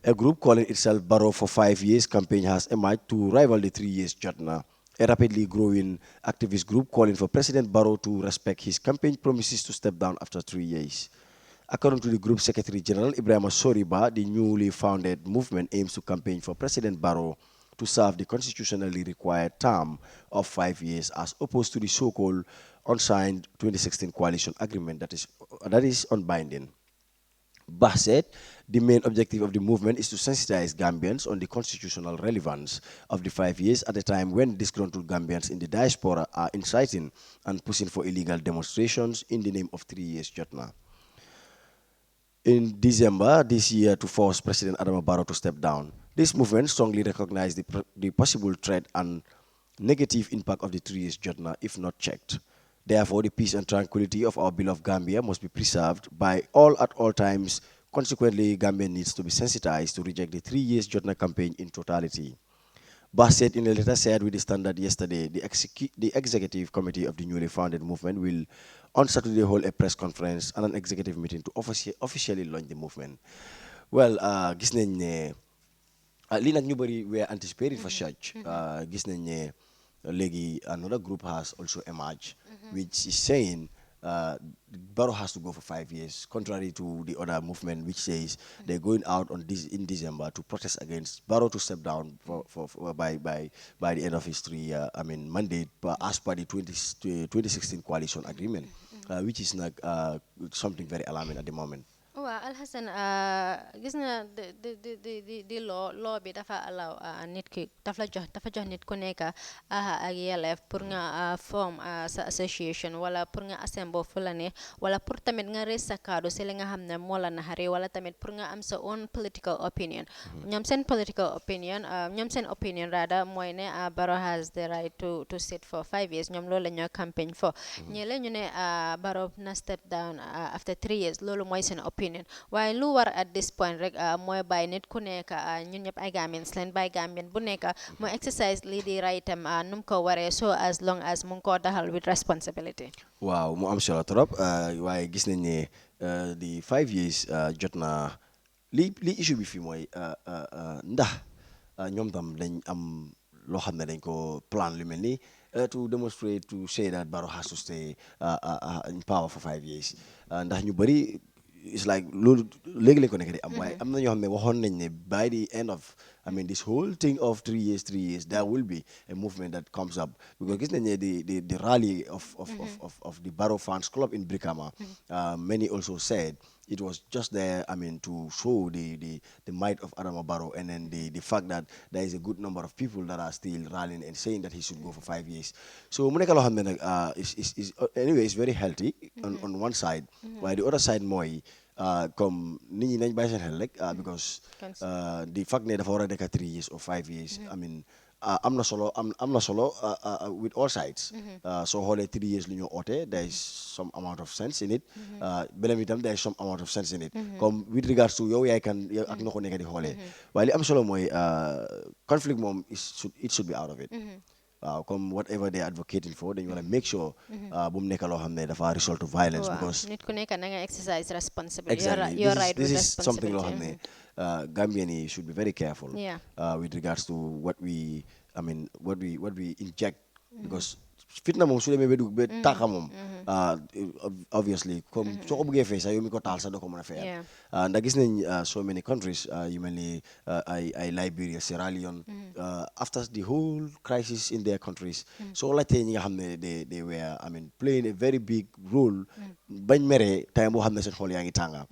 A group calling itself Barrow for 5 years campaign has emerged to rival the 3 years jotna. A rapidly growing activist group calling for President Barrow to respect his campaign promises to step down after 3 years. According to the group Secretary General Ibrahim Soriba, the newly founded movement aims to campaign for President Barrow to serve the constitutionally required term of 5 years, as opposed to the so-called unsigned 2016 coalition agreement that is unbinding. Bah said the main objective of the movement is to sensitize Gambians on the constitutional relevance of the 5 years at a time when disgruntled Gambians in the diaspora are inciting and pushing for illegal demonstrations in the name of 3 years Jotna. In December this year to force President Adama Barrow to step down. This movement strongly recognized the possible threat and negative impact of the 3 years Jotna if not checked. Therefore, the peace and tranquility of our beloved Gambia must be preserved by all at all times. Consequently, Gambia needs to be sensitized to reject the 3 years Jotna campaign in totality. Bassett in a letter shared with the Standard yesterday, the executive committee of the newly founded movement will on Saturday hold a press conference and an executive meeting to officially launch the movement. Well, gis nañ ne li nag ñu bari we are anticipating for such. Gis nañ ne léegi another group has also emerged, which is saying Barrow has to go for 5 years, contrary to the other movement which says they're going out in December to protest against Barrow to step down by the end of his 3-year mandate, as per the 2016 coalition agreement, which is not something very alarming at the moment. Well, Alhassan, gis nga di law bi dafa allow nit ki dafa jox nit ku nekk ak yelleef pour nga form sa association wala pour nga assemble fu la ne wala pour tamit nga raise sa kaddu si li nga xam ne moo la naxari wala tamit pour nga am sa own political opinion. ñoom seen opinion rather mooy ne Barrow has the right to sit for 5 years. ñoom loolu la ñoo campaign for. ñële ñu ne Barrow na step down after 3 years. loolu mooy seen opinion. waaye lu war at this point rek mooy bàyyi nit ku nekk ñun ñëpp ay Gambians leen bàyyi Gambian bu nekk mooy exercise lii di rightam nu mu ko waree so as long as mu ngi koo daxal with responsibility. Waaw mu am solo trop waaye gis nañ ne di 5 years jot na li issue bi fii mooy ndax ñoom tam dañ am loo xam ne dañ ko plan lu mel ni to demonstrate to say that Barrow has to stay in power for 5 years ndax ñu bëri it's like loolu léegi-léegi ko nekk di am waaye am na ñoo xam ne waxoon nañ ne by the end of this whole thing of 3 years there will be a movement that comes up because gis nañ ne the rally of the Barrow fans club in Brikama many also said it was just there to show the might of Adama Barrow and then the fact that there is a good number of people that are still rallying and saying that he should go for 5 years. So mu nekk loo xam ne nag is anyway it's very healthy on one side while the other side mooy comme nit ñi nañ bàyyi seen xel rek because the fact ne dafa war a nekk 3 years or 5 years am na solo with all sides soo xoolee 3 years lu ñu oote there is some amount of sense in it beneen itam there is some amount of sense in it comme with regards to yow yaay kan yow ak noo ko nekk di xoolee waaye li am solo mooy conflict moom it should be out of it waaw comme whatever they are advocating for dañu war a make sure bu mu nekk loo xam ne dafa result to violence because nit ku nekk na nga exercise responsibility exactly your right this with is something loo responsibility. xam ne Gambian yi should be very careful with regards to what we inject because fitna moom su demee ba dugg ba taxa moom obviously comme soo ko bëggee fay sax yow mi ko taal sax doo ko mën a fayal ndax gis nañ so many countries yu mel ni ay Liberia, Sierra Leone after the whole crisis in their countries soo laajtee ñi nga xam ne they were playing a very big role bañ meree time boo xam ne seen xool yaa ngi tànga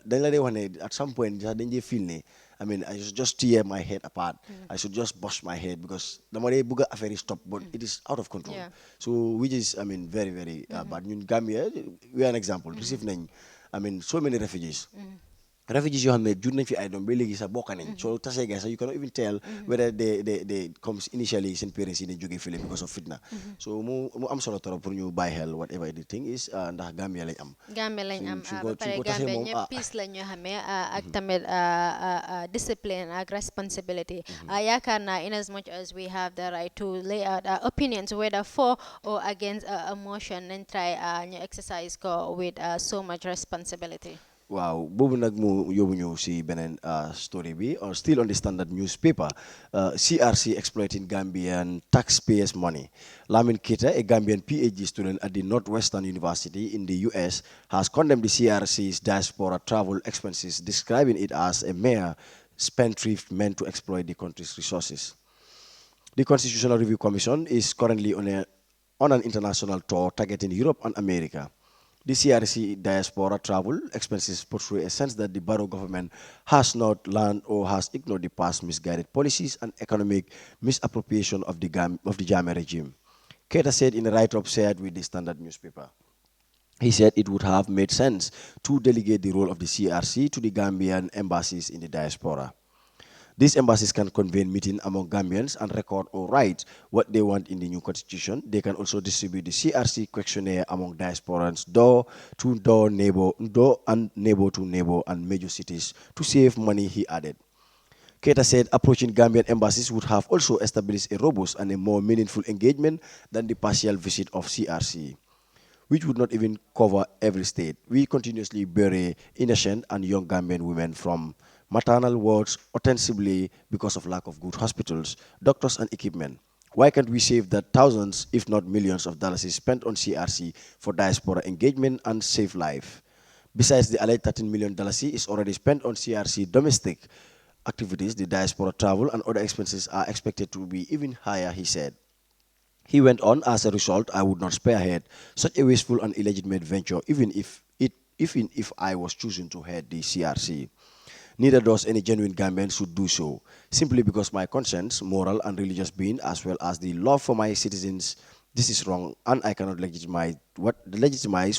dañ la dee wax ne at some point sax dañ dee feel ne I should just tear my head apart. I should just bust my head because the money buga affair stop, but it is out of control. So which is very very bad. In Gambia, we are an example. Receive so many refugees. refugees yoo xam ne jur nañ fi ay doom ba léegi sax bokk nañ soo tasee gars sax you cannot even tell whether they comes initially seen parents yi dañ jógee fële because of fitna so mu am solo trop pour ñu bàyyi xel whatever the thing is ndax Gambia lañ am Gambia lañ am suñ ba pare ko tasee Gambia moom ñëpp peace la ñoo xamee ak tamit discipline ak responsibility yaakaar naa in as much as we have the right to lay out our opinions whether for or against a motion nañ try ñu exercise ko with so much responsibility. Wow, boobu nag mu yóbbu ñu si beneen story bi still on the Standard newspaper CRC exploiting Gambian taxpayers' money. Lamin Keita, a Gambian PhD student at the Northwestern University in the US, has condemned the CRC's diaspora travel expenses, describing it as a mere spendthrift meant to exploit the country's resources. The Constitutional Review Commission is currently on an international tour targeting Europe and America. The CRC diaspora travel expenses portray a sense that the Barrow government has not learned or has ignored the past misguided policies and economic misappropriation of the Jammeh regime. Keita said in a write-up shared with the Standard newspaper. He said it would have made sense to delegate the role of the CRC to the Gambian embassies in the diaspora. These embassies can convene meetings among Gambians and record or write what they want in the new constitution. They can also distribute the CRC questionnaire among diasporans door to door, neighbor to neighbor and major cities to save money, he added. Keita said approaching Gambian embassies would have also established a robust and a more meaningful engagement than the partial visit of CRC, which would not even cover every state. We continuously bury innocent and young Gambian women from maternal wards, ostensibly because of lack of good hospitals, doctors, and equipment. Why can't we save that thousands, if not millions of dollars is spent on CRC for diaspora engagement and save life? Besides the alleged $13 million is already spent on CRC domestic activities, the diaspora travel and other expenses are expected to be even higher, he said. He went on, as a result, I would not spearhead such a wasteful and illegitimate venture, even if I was choosing to head the CRC. Neither does any genuine Gambian should do so, simply because my conscience, moral and religious being, as well as the love for my citizens, this is wrong, and I cannot legitimize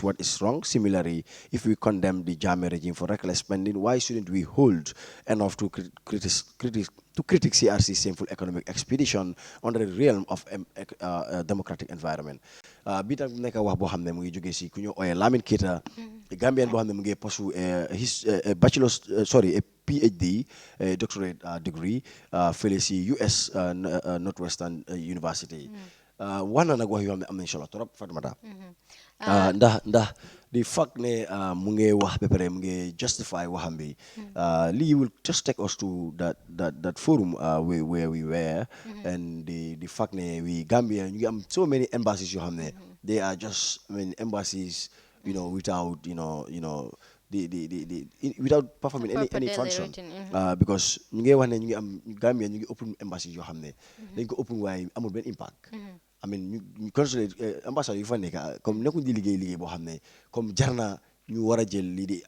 what is wrong. Similarly, if we condemn the Jammeh regime for reckless spending, why shouldn't we hold enough to critique CRC's shameful economic expedition under the realm of a democratic environment? Bi tam nekk wax boo xam ne mu ngi jógee si ku ñu ooyee Lamin Keita Gambian boo xam ne mu ngi pursue a PhD doctorate degree fële si US Northwestern University. Wax na nag wax yoo xam ne am nañ solo trop Fatoumata ndax the fact ne mu ngi wax ba pare mu ngi justify waxam bi lii will just take us to that forum where we were and the fact ne we Gambia ñu ngi am so many embassies yoo xam ne they are just embassies without without performing any function because ñu ngi wax ne ñu ngi am Gambia ñu ngi open embassies yoo xam ne dañ ko open waaye amul benn impact I mean ñu consulate ambassade yu fa nekk comme nekkuñ di liggéey boo xam ne comme jar na ñu war a jël lii di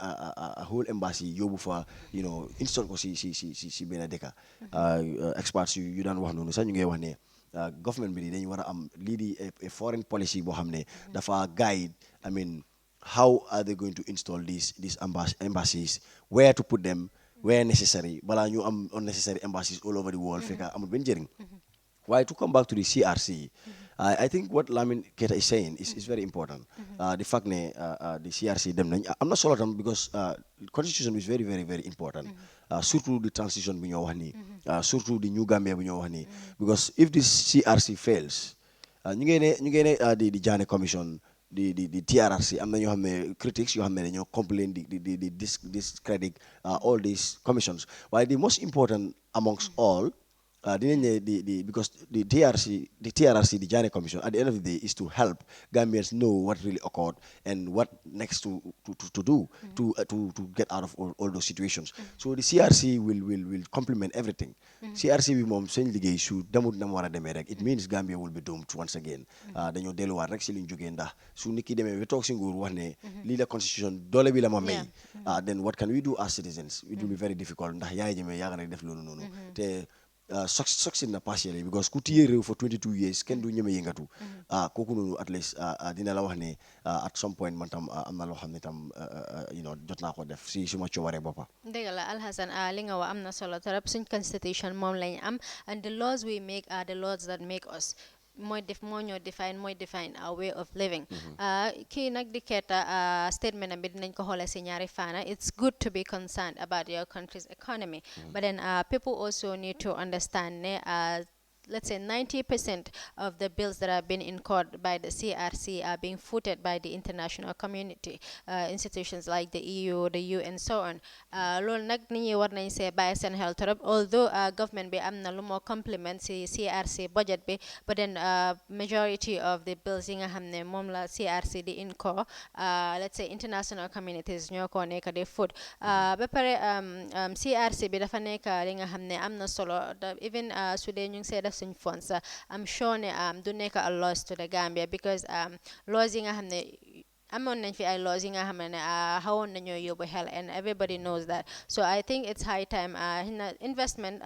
whole embassy yóbbu fa install ko si benn dëkk experts yu daan wax noonu sax ñu ngi wax ne government bi dañu war a am lii di a foreign policy boo xam ne dafa guide I mean how are they going to install these embassies where to put them where necessary balaa ñu am unnecessary embassies all over the world fekk amul benn njëriñ Why to come back to the CRC? I think what Lamin Keita is saying is very important. The fact that the CRC them I'm not sure because constitution is very very important. Surtout the transition bi ñoo wax ni, surtout the new Gambia bi ñoo wax ni. Because if this CRC fails, ñu ngi ne the Jammeh Commission, the TRRC am na ñoo xam ne critics yoo xam ne dañoo complain the discredit all these commissions. While the most important amongst all. Because the TRRC, the Jammeh Commission, at the end of the day, is to help Gambians know what really occurred and what next to do to get out of all those situations. So the CRC will complement everything. CRC bi moom seen liggéey su demut na mu war a demee rek it means Gambia will be doomed once again. Dañoo delluwaat rek si liñ jógee ndax su nit ki demee ba toog si nguur wax ne lii la constitution doole bi la ma may. Then what can we do as citizens? It will be very difficult ndax yaay jëmee yaaga na def loolu noonu te succeed na partially because ku téye réew for 22 years kenn du ñeme yëngatu kooku noonu at least dina la wax ne at some point man tam am na loo xam ne tam jot naa ko def si suma coobaree boppa dëgg la Alhassan li nga wax am na solo trop suñ constitution moom lañ am and the laws we make are the laws that make us moo ñoo define our way of living kii nag di Keita statement am bi dinañ ko xoolee si ñaari faana it's good to be concerned about your country's economy but then people also need to understand ne let's say 90% of the bills that have been incurred by the CRC are being footed by the international community, institutions like the EU, the UN, so on. Loolu nag nit ñi war nañ see bàyyi seen xel torop although government bi am na lu moo complement si CRC budget bi but then majority of the bills yi nga xam ne moom la CRC di incur let's say international communities ñoo ko nekk di foot ba pare CRC bi dafa nekk li nga xam ne am na solo even su dee ñu ngi see def suñ funds I'm sure ne du nekk a loss to the Gambia because laws yi nga xam ne amoon nañ fi ay laws yi nga xam ne xawoon nañoo yóbbu xel and everybody knows that so I think it's high time investment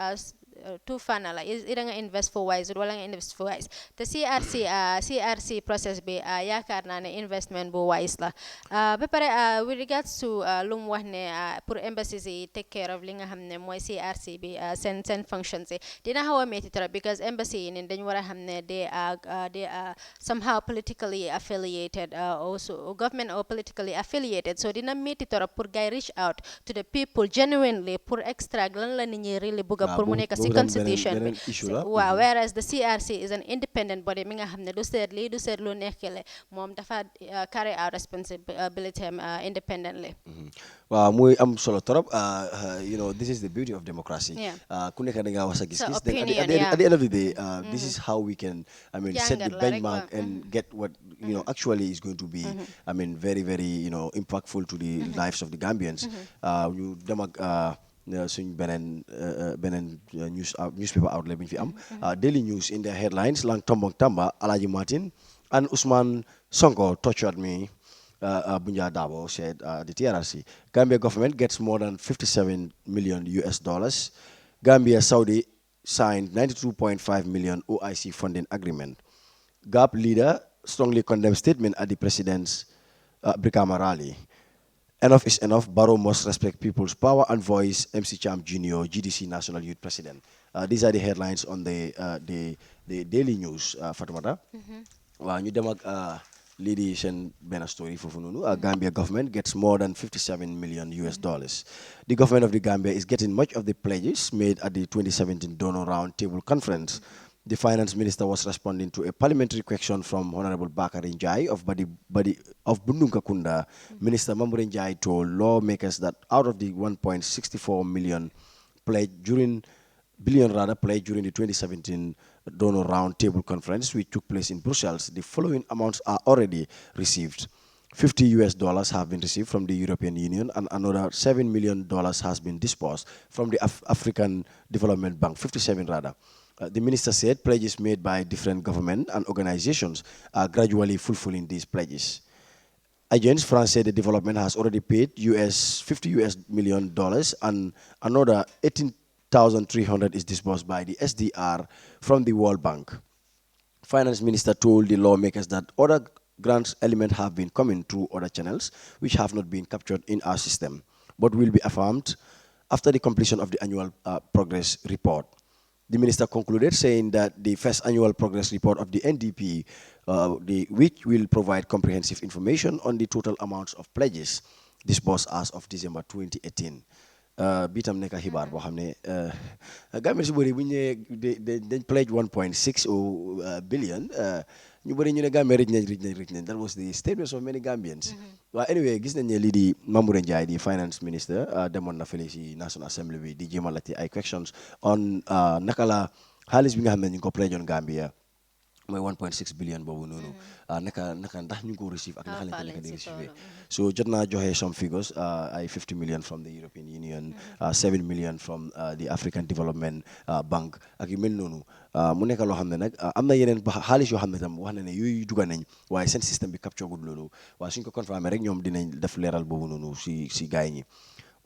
two fana la ida nga invest for wise wala nga invest for wise te CRC process bi yaakaar naa ne investment bu wise la ba pare with regards to lu mu wax ne pour embassies yi take care of li nga xam ne mooy CRC bi seen functions yi dina xaw a métti trop because embassy yi ne dañu war a xam ne they are somehow politically affiliated also government or politically affiliated so dina métti trop pour gay reach out to the people genuinely pour extract lan la nit ñi really bëgg pour mu nekk constitution bi waaw whereas the CRC is an independent body mi nga xam ne du seet lii du seet lu nekkile moom dafa carry out responsibility independently waaw muy am solo trop this is the beauty of democracy ku nekk da nga wax sa gis-gis at the end of the day this is how we can set the benchmark and get what actually is going to be very very impactful to the lives of the Gambians ñu dem ak suñ beneen newspaper outlet bi ñu fi am Daily News in their headlines lang tombong tamba Alaji Martin and Usman Sonko tortured me Bunja Dabo said the TRRC Gambia government gets more than 57 million US dollars Gambia Saudi signed 92.5 million OIC funding agreement GAP leader strongly condemned statement at the president's Brikama rally. Enough is enough. Barrow must respect people's power and voice. MC Cham Jr., GDC National Youth President. These are the headlines on the Daily News, Fatumata. Ñu dem ak lady seen benn story foofu noonu Gambia government gets more than 57 million US dollars. The government of the Gambia is getting much of the pledges made at the 2017 Donor Round Table Conference. The finance minister was responding to a parliamentary question from Honorable Bakari Njai of Bundunkakunda. Minister Mamure Njai told lawmakers that out of the 1.64 million pledged during the 2017 Donor Round Table Conference, which took place in Brussels, the following amounts are already received. $50 US have been received from the European Union and another $7 million has been disbursed from the African Development Bank, 57 rather. The minister said pledges made by different government and organizations are gradually fulfilling these pledges. Agence France said the development has already paid $50 million and another 18,300 is disbursed by the SDR from the World Bank. Finance minister told the lawmakers that other grants elements have been coming through other channels which have not been captured in our system, but will be affirmed after the completion of the annual progress report. The minister concluded saying that the first annual progress report of the NDP, which will provide comprehensive information on the total amounts of pledges disbursed as of December 2018. Bitam nekk xibaar boo xam ne Gambia si bëri bu ñu ne dañ pledge 1.6 billion ñu bëri ñu ne Gambia rich nañ that was the statement of many Gambians. Well, anyway gis nañ ne lii di Mamure Njie di finance minister demoon na fële si National Assembly bi di jéem a laajte ay questions on naka la xaalis bi nga xam ne ñu ngi ko pledge on Gambia mooy 1.6 billion boobu noonu naka ndax ñu ngi ko receive ak naka lañ ko nekk di receive so jot naa joxe some figures ay 50 million from the European Union 7 million from the African Development Bank ak yu mel noonu mu nekk loo xam ne nag am na yeneen xaalis yoo xam ne tam wax na ne yooyu duga nañ waaye seen système bi capture gul loolu waaye suñ ko confirmé rek ñoom dinañ def leeral boobu noonu si gars yi ñi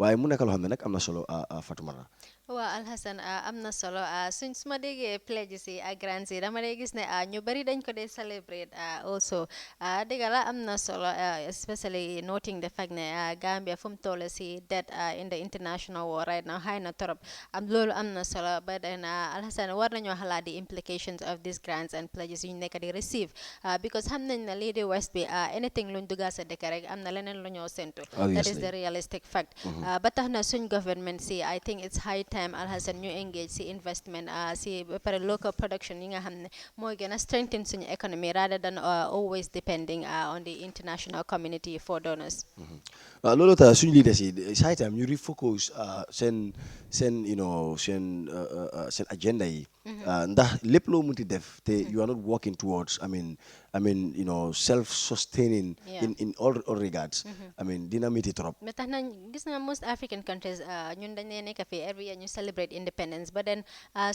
waaye mu nekk loo xam ne nag am na solo Fatoumata waa Alhasan am na solo suñ suma déggee pledges yi ak grants yi dama dee gis ne ñu bari dañ ko dee celebrate also dëgg la am na solo especially noting the fact ne Gambia fu mu toll si debt in the international war right now high na torop loolu am na solo but then Alhasan war nañoo xalaat the implications of these grants and pledges yu ñu nekk di receive because xam nañ ne lii di West bi anything luñ dugal sa dëkk rek am na leneen lu ñoo sentu that is the realistic fact ba tax na suñ government si I think it's high time Alhasan ñu engage si investment si ba pare local production yi nga xam ne mooy gën a strengthen suñu economy rather than always depending on the international community for donors. loolu tax suñu leaders yi it's high time ñu refocus seen you know seen agenda yi ndax lépp loo munti def te you are not working towards you know self-sustaining in all regards dina métti trop. mais tax na gis na most African countries ñun dañ nekk fi every year ñu celebrate independence but then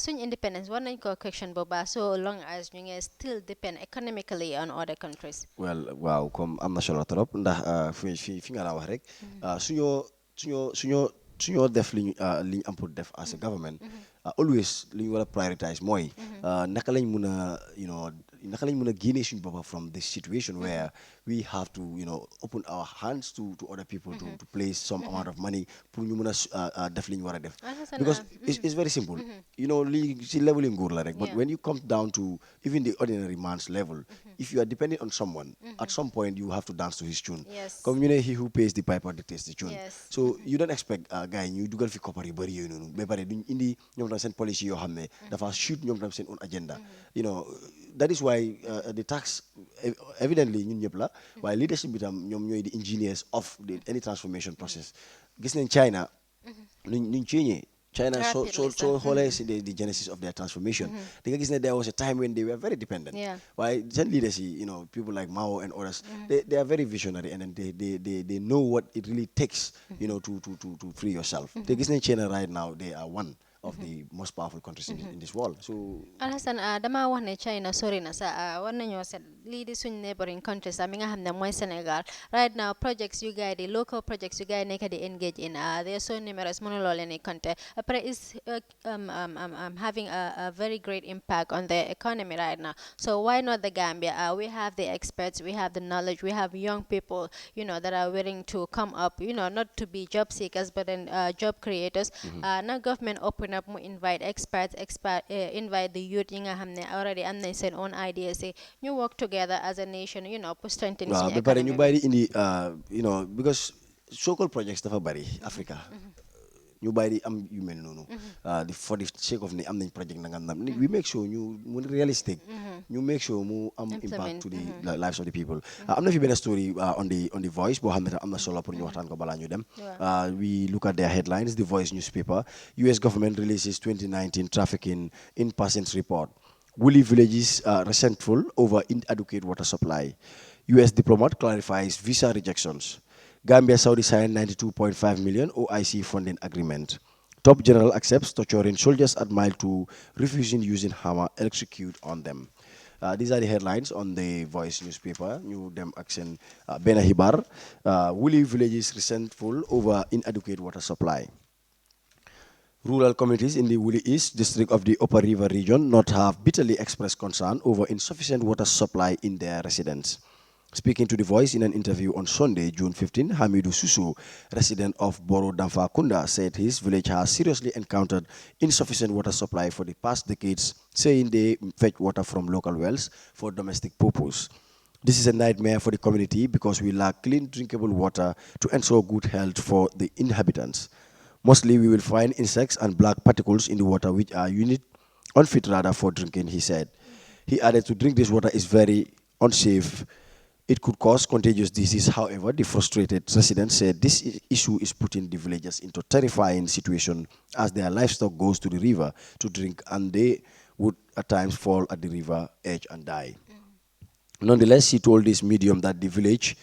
suñ independence war nañ ko question booba so long as ñu ngi still depend economically on other countries. well waaw comme am na solo trop ndax fi nga la wax rek suñoo def li ñu am pour def as a government always li ñu war a prioritize mooy naka lañ mun a naka lañ mën a génnee suñu boppa from this situation where we have to open our hands to other people to place some amount of money pour ñu mën a def li ñu war a def because it's very simple lii si level yi nguur la rek but when you come down to even the ordinary man's level if you are dependent on someone at some point you have to dance to his tune comme he who pays the piper dictates the tune so you don't expect gars yi ñuy dugal fi koppar yu bëri yooyu noonu ba pare duñ indi ñoom tam seen policy yoo xam ne dafa shoot ñoom tam seen own agenda that is why the tax evidently ñun ñëpp la waaye leadership bi tam ñoom ñooy the engineers of any transformation process gis nañ China nuñ ceeñee China so xoolee si the genesis of their transformation di nga gis ne there was a time when they were very dependent waaye seen leaders yi people like Mao and others they are very visionary and then they know what it really takes to free yourself te gis nañ China right now they are one of the most powerful countries in this world. So Alhasan dama wax ne China sori na sa war nañoo set lii di suñ neighboring countries mi nga xam ne mooy Sénégal right now projects yu gars yi di local projects yu gars yi nekk di engage in they are so numerous mënuloo leen di compter après is having a very great impact on the economy right now so why not the Gambia we have the experts we have the knowledge we have young people that are willing to come up not to be job seekers but then job creators na government open up mu invite experts invite the youth yi nga xam ne already am nañ seen own ideas ñu work together as a nation pour strengthen suñu economy ba pare ñu bàyyi indi because so-called projects dafa bari Africa ñu bàyyi di am yu mel noonu for the sake of ne am nañ project nangam we make sure ñu mu realistic ñu make sure mu am impact to the lives of the people am na fi benn story on the Voice boo xam ne am na solo pour ñu waxtaan ko balaa ñu dem we look at their headlines. The Voice newspaper, US government releases 2019 trafficking in persons report. Woolly villages resentful over inadequate water supply. US diplomat clarifies visa rejections. Gambia Saudi signed 92.5 million OIC funding agreement. Top general accepts torturing soldiers at mile 2, refusing using hammer, execute on them. These are the headlines on the Voice newspaper. New Dem accent Bena Hibar. Woolly villages resentful over inadequate water supply. Rural communities in the Woolly East district of the Upper River region not have bitterly expressed concern over insufficient water supply in their residents. Speaking to The Voice in an interview on Sunday, June 15, Hamidou Susu, resident of Boro Damfa Kunda, said his village has seriously encountered insufficient water supply for the past decades, saying they fetch water from local wells for domestic purpose. This is a nightmare for the community because we lack clean drinkable water to ensure good health for the inhabitants. Mostly we will find insects and black particles in the water which are unfit rather for drinking, he said. He added to drink this water is very unsafe. It could cause contagious disease. However, the frustrated residents said this issue is putting the villagers into a terrifying situation as their livestock goes to the river to drink and they would at times fall at the river edge and die. Nonetheless, he told this medium that the village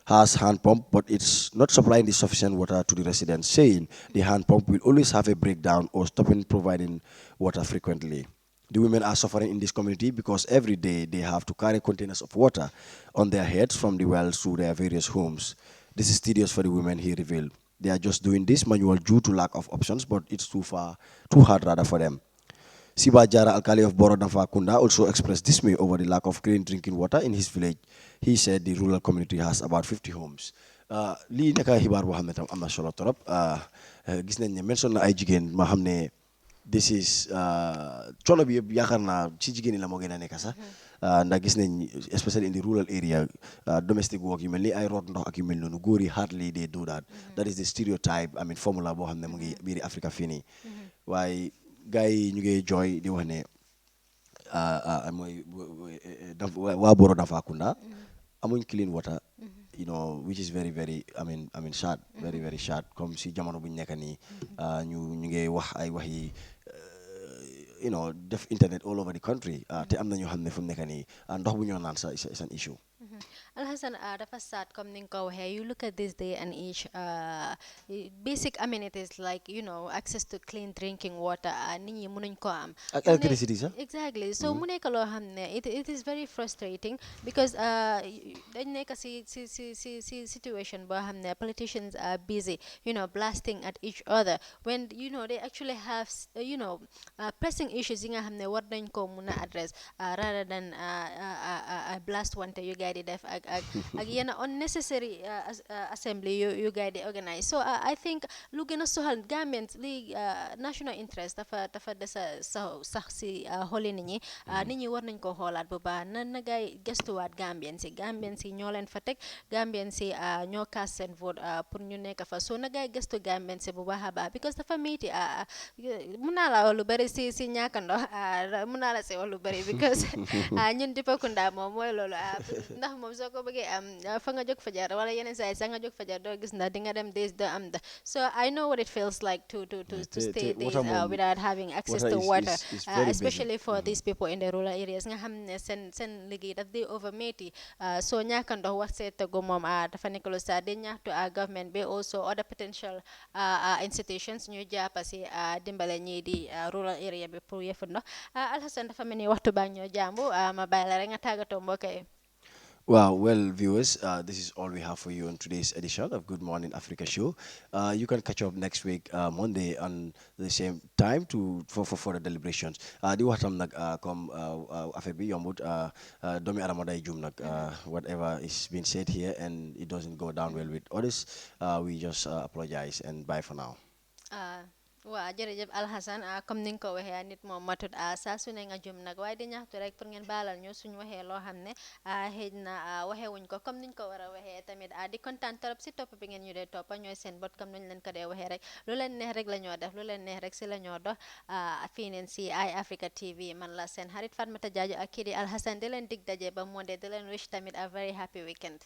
has hand pump, but it's not supplying the sufficient water to the residents, saying the hand pump will always have a breakdown or stopping providing water frequently. The women are suffering in this community because every day they have to carry containers of water on their heads from the wells to their various homes. This is tedious for the women, he revealed. They are just doing this manual due to lack of options, but it's too hard rather for them. Siba Jara, Alkali of Borodafa Kunda, also expressed dismay over the lack of clean drinking water in his village. He said the rural community has about 50 homes. Li neka hibar bo xamne tam amna solo torop gis nañ ne mention na ay jigen ma xamne this is coono bi yëpp yaakaar naa ci jigéen ñi la moo gën a nekk sax ndax gis nañ especially in the rural area domestic work yu mel ni ay root ndox ak yu mel noonu góor yi hardly they do that. That is the stereotype, I mean formula boo xam ne mu ngi biiri Africa fii nii waaye gars yi ñu ngi jooy di wax ne mooy waa Boro Dafakunda amuñ clean water, you know, which is very very I mean sad, very very sad. Comme si jamono buñ nekk nii ñu ngi wax ay wax yi you know def internet all over the country te am na ñoo xam ne fu mu nekk nii ndox bu ñoo naan sa is an issue. Alhassan, dafa sad comme ni nga ko waxee, you look at this day and age basic amenities like access to clean drinking water nit ñi mënuñ ko am. Ak electricity sax. Exactly, so mu nekk loo xam ne it is very frustrating because dañ nekk si situation boo xam ne politicians are busy blasting at each other when they actually have pressing issues yi nga xam ne war nañ ko mun a address rather than blast wante yu gars di def ak yenn unnecessary assembly yu gars di organize. So I think lu gën a soxal Gambians li national interest dafa desa sax si xooli nit ñi war nañ ko xoolaat bu baax na gars gëstuwaat Gambians yi ñoo leen fa teg, Gambians yi ñoo cast seen vote pour ñu nekk fa, so na gars gëstu Gambians yi bu baax a baax because dafa metti mun naa la wax lu bëri si ñàkk ndox mun naa la si wax lu bëri because ñun Dipakunda moom mooy loolu ndax moom soo ko bëggee am fa nga jóg fajar wala yeneen saa yi sax nga jóg fajar doo gis ndax di nga dem days doo am so I know what it feels like to stay days without having access to water, especially for these people in the rural areas nga xam ne seen liggéey daf di over métti so ñàkk ndox wax see tegu moom dafa nekk lu sa di ñaxtu government bi also other potential institutions ñu jàppa si dimbale ñii di rural area bi pour yëfu ndox. Alhassan dafa mel ni waxtu baa ñoo jàmbu ma bàyyi la rek nga tàggatoo mbokk yi. Wow, well, viewers, this is all we have for you on today's edition of Good Morning Africa Show. You can catch up next week, Monday, on the same time for further deliberations. Di waxtam nag comme affaire bi yombut doomi adama day jum nag whatever is being said here and it doesn't go down well with others, we just apologize and bye for now. waaw jërëjëf Alhassan comme ni nga ko waxee nit moom matut saa su ne nga jum nag waaye di ñaxtu rek pour ngeen baalal ñu suñu waxee loo xam ne xëy na waxee wuñ ko comme niñ ko war a waxee tamit di kontaan trop si topp bi ngeen ñu dee toppa ñooy seen bot comme nañ leen ko dee waxee rek lu leen neex rek la ñoo def lu leen neex rek si la ñoo dox fii neen si Eye Africa TV man la seen xarit Fatmata Jaajo ak kii di Alhassan di leen dig daje ba Monday di leen wish tamit a very happy weekend.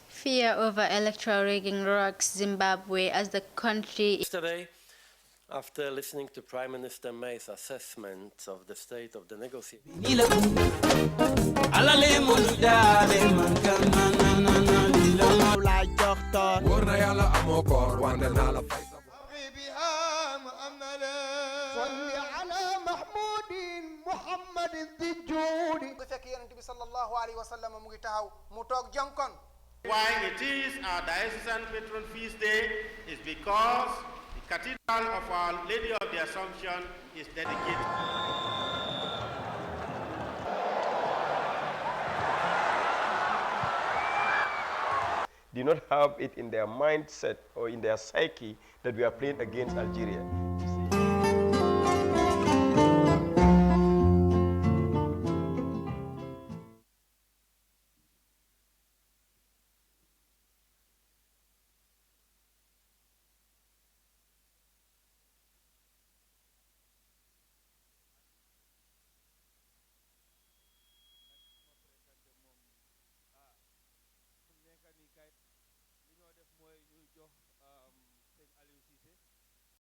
Fear over electoral rigging rocks Zimbabwe as the country. Yesterday, after listening to Prime Minister May's assessment of the state of the negotiation. Why it is our diocesan patron feast day is because the Cathedral of Our Lady of the Assumption is dedicated. did not have it in their mindset or in their psyche that we are playing against Algeria.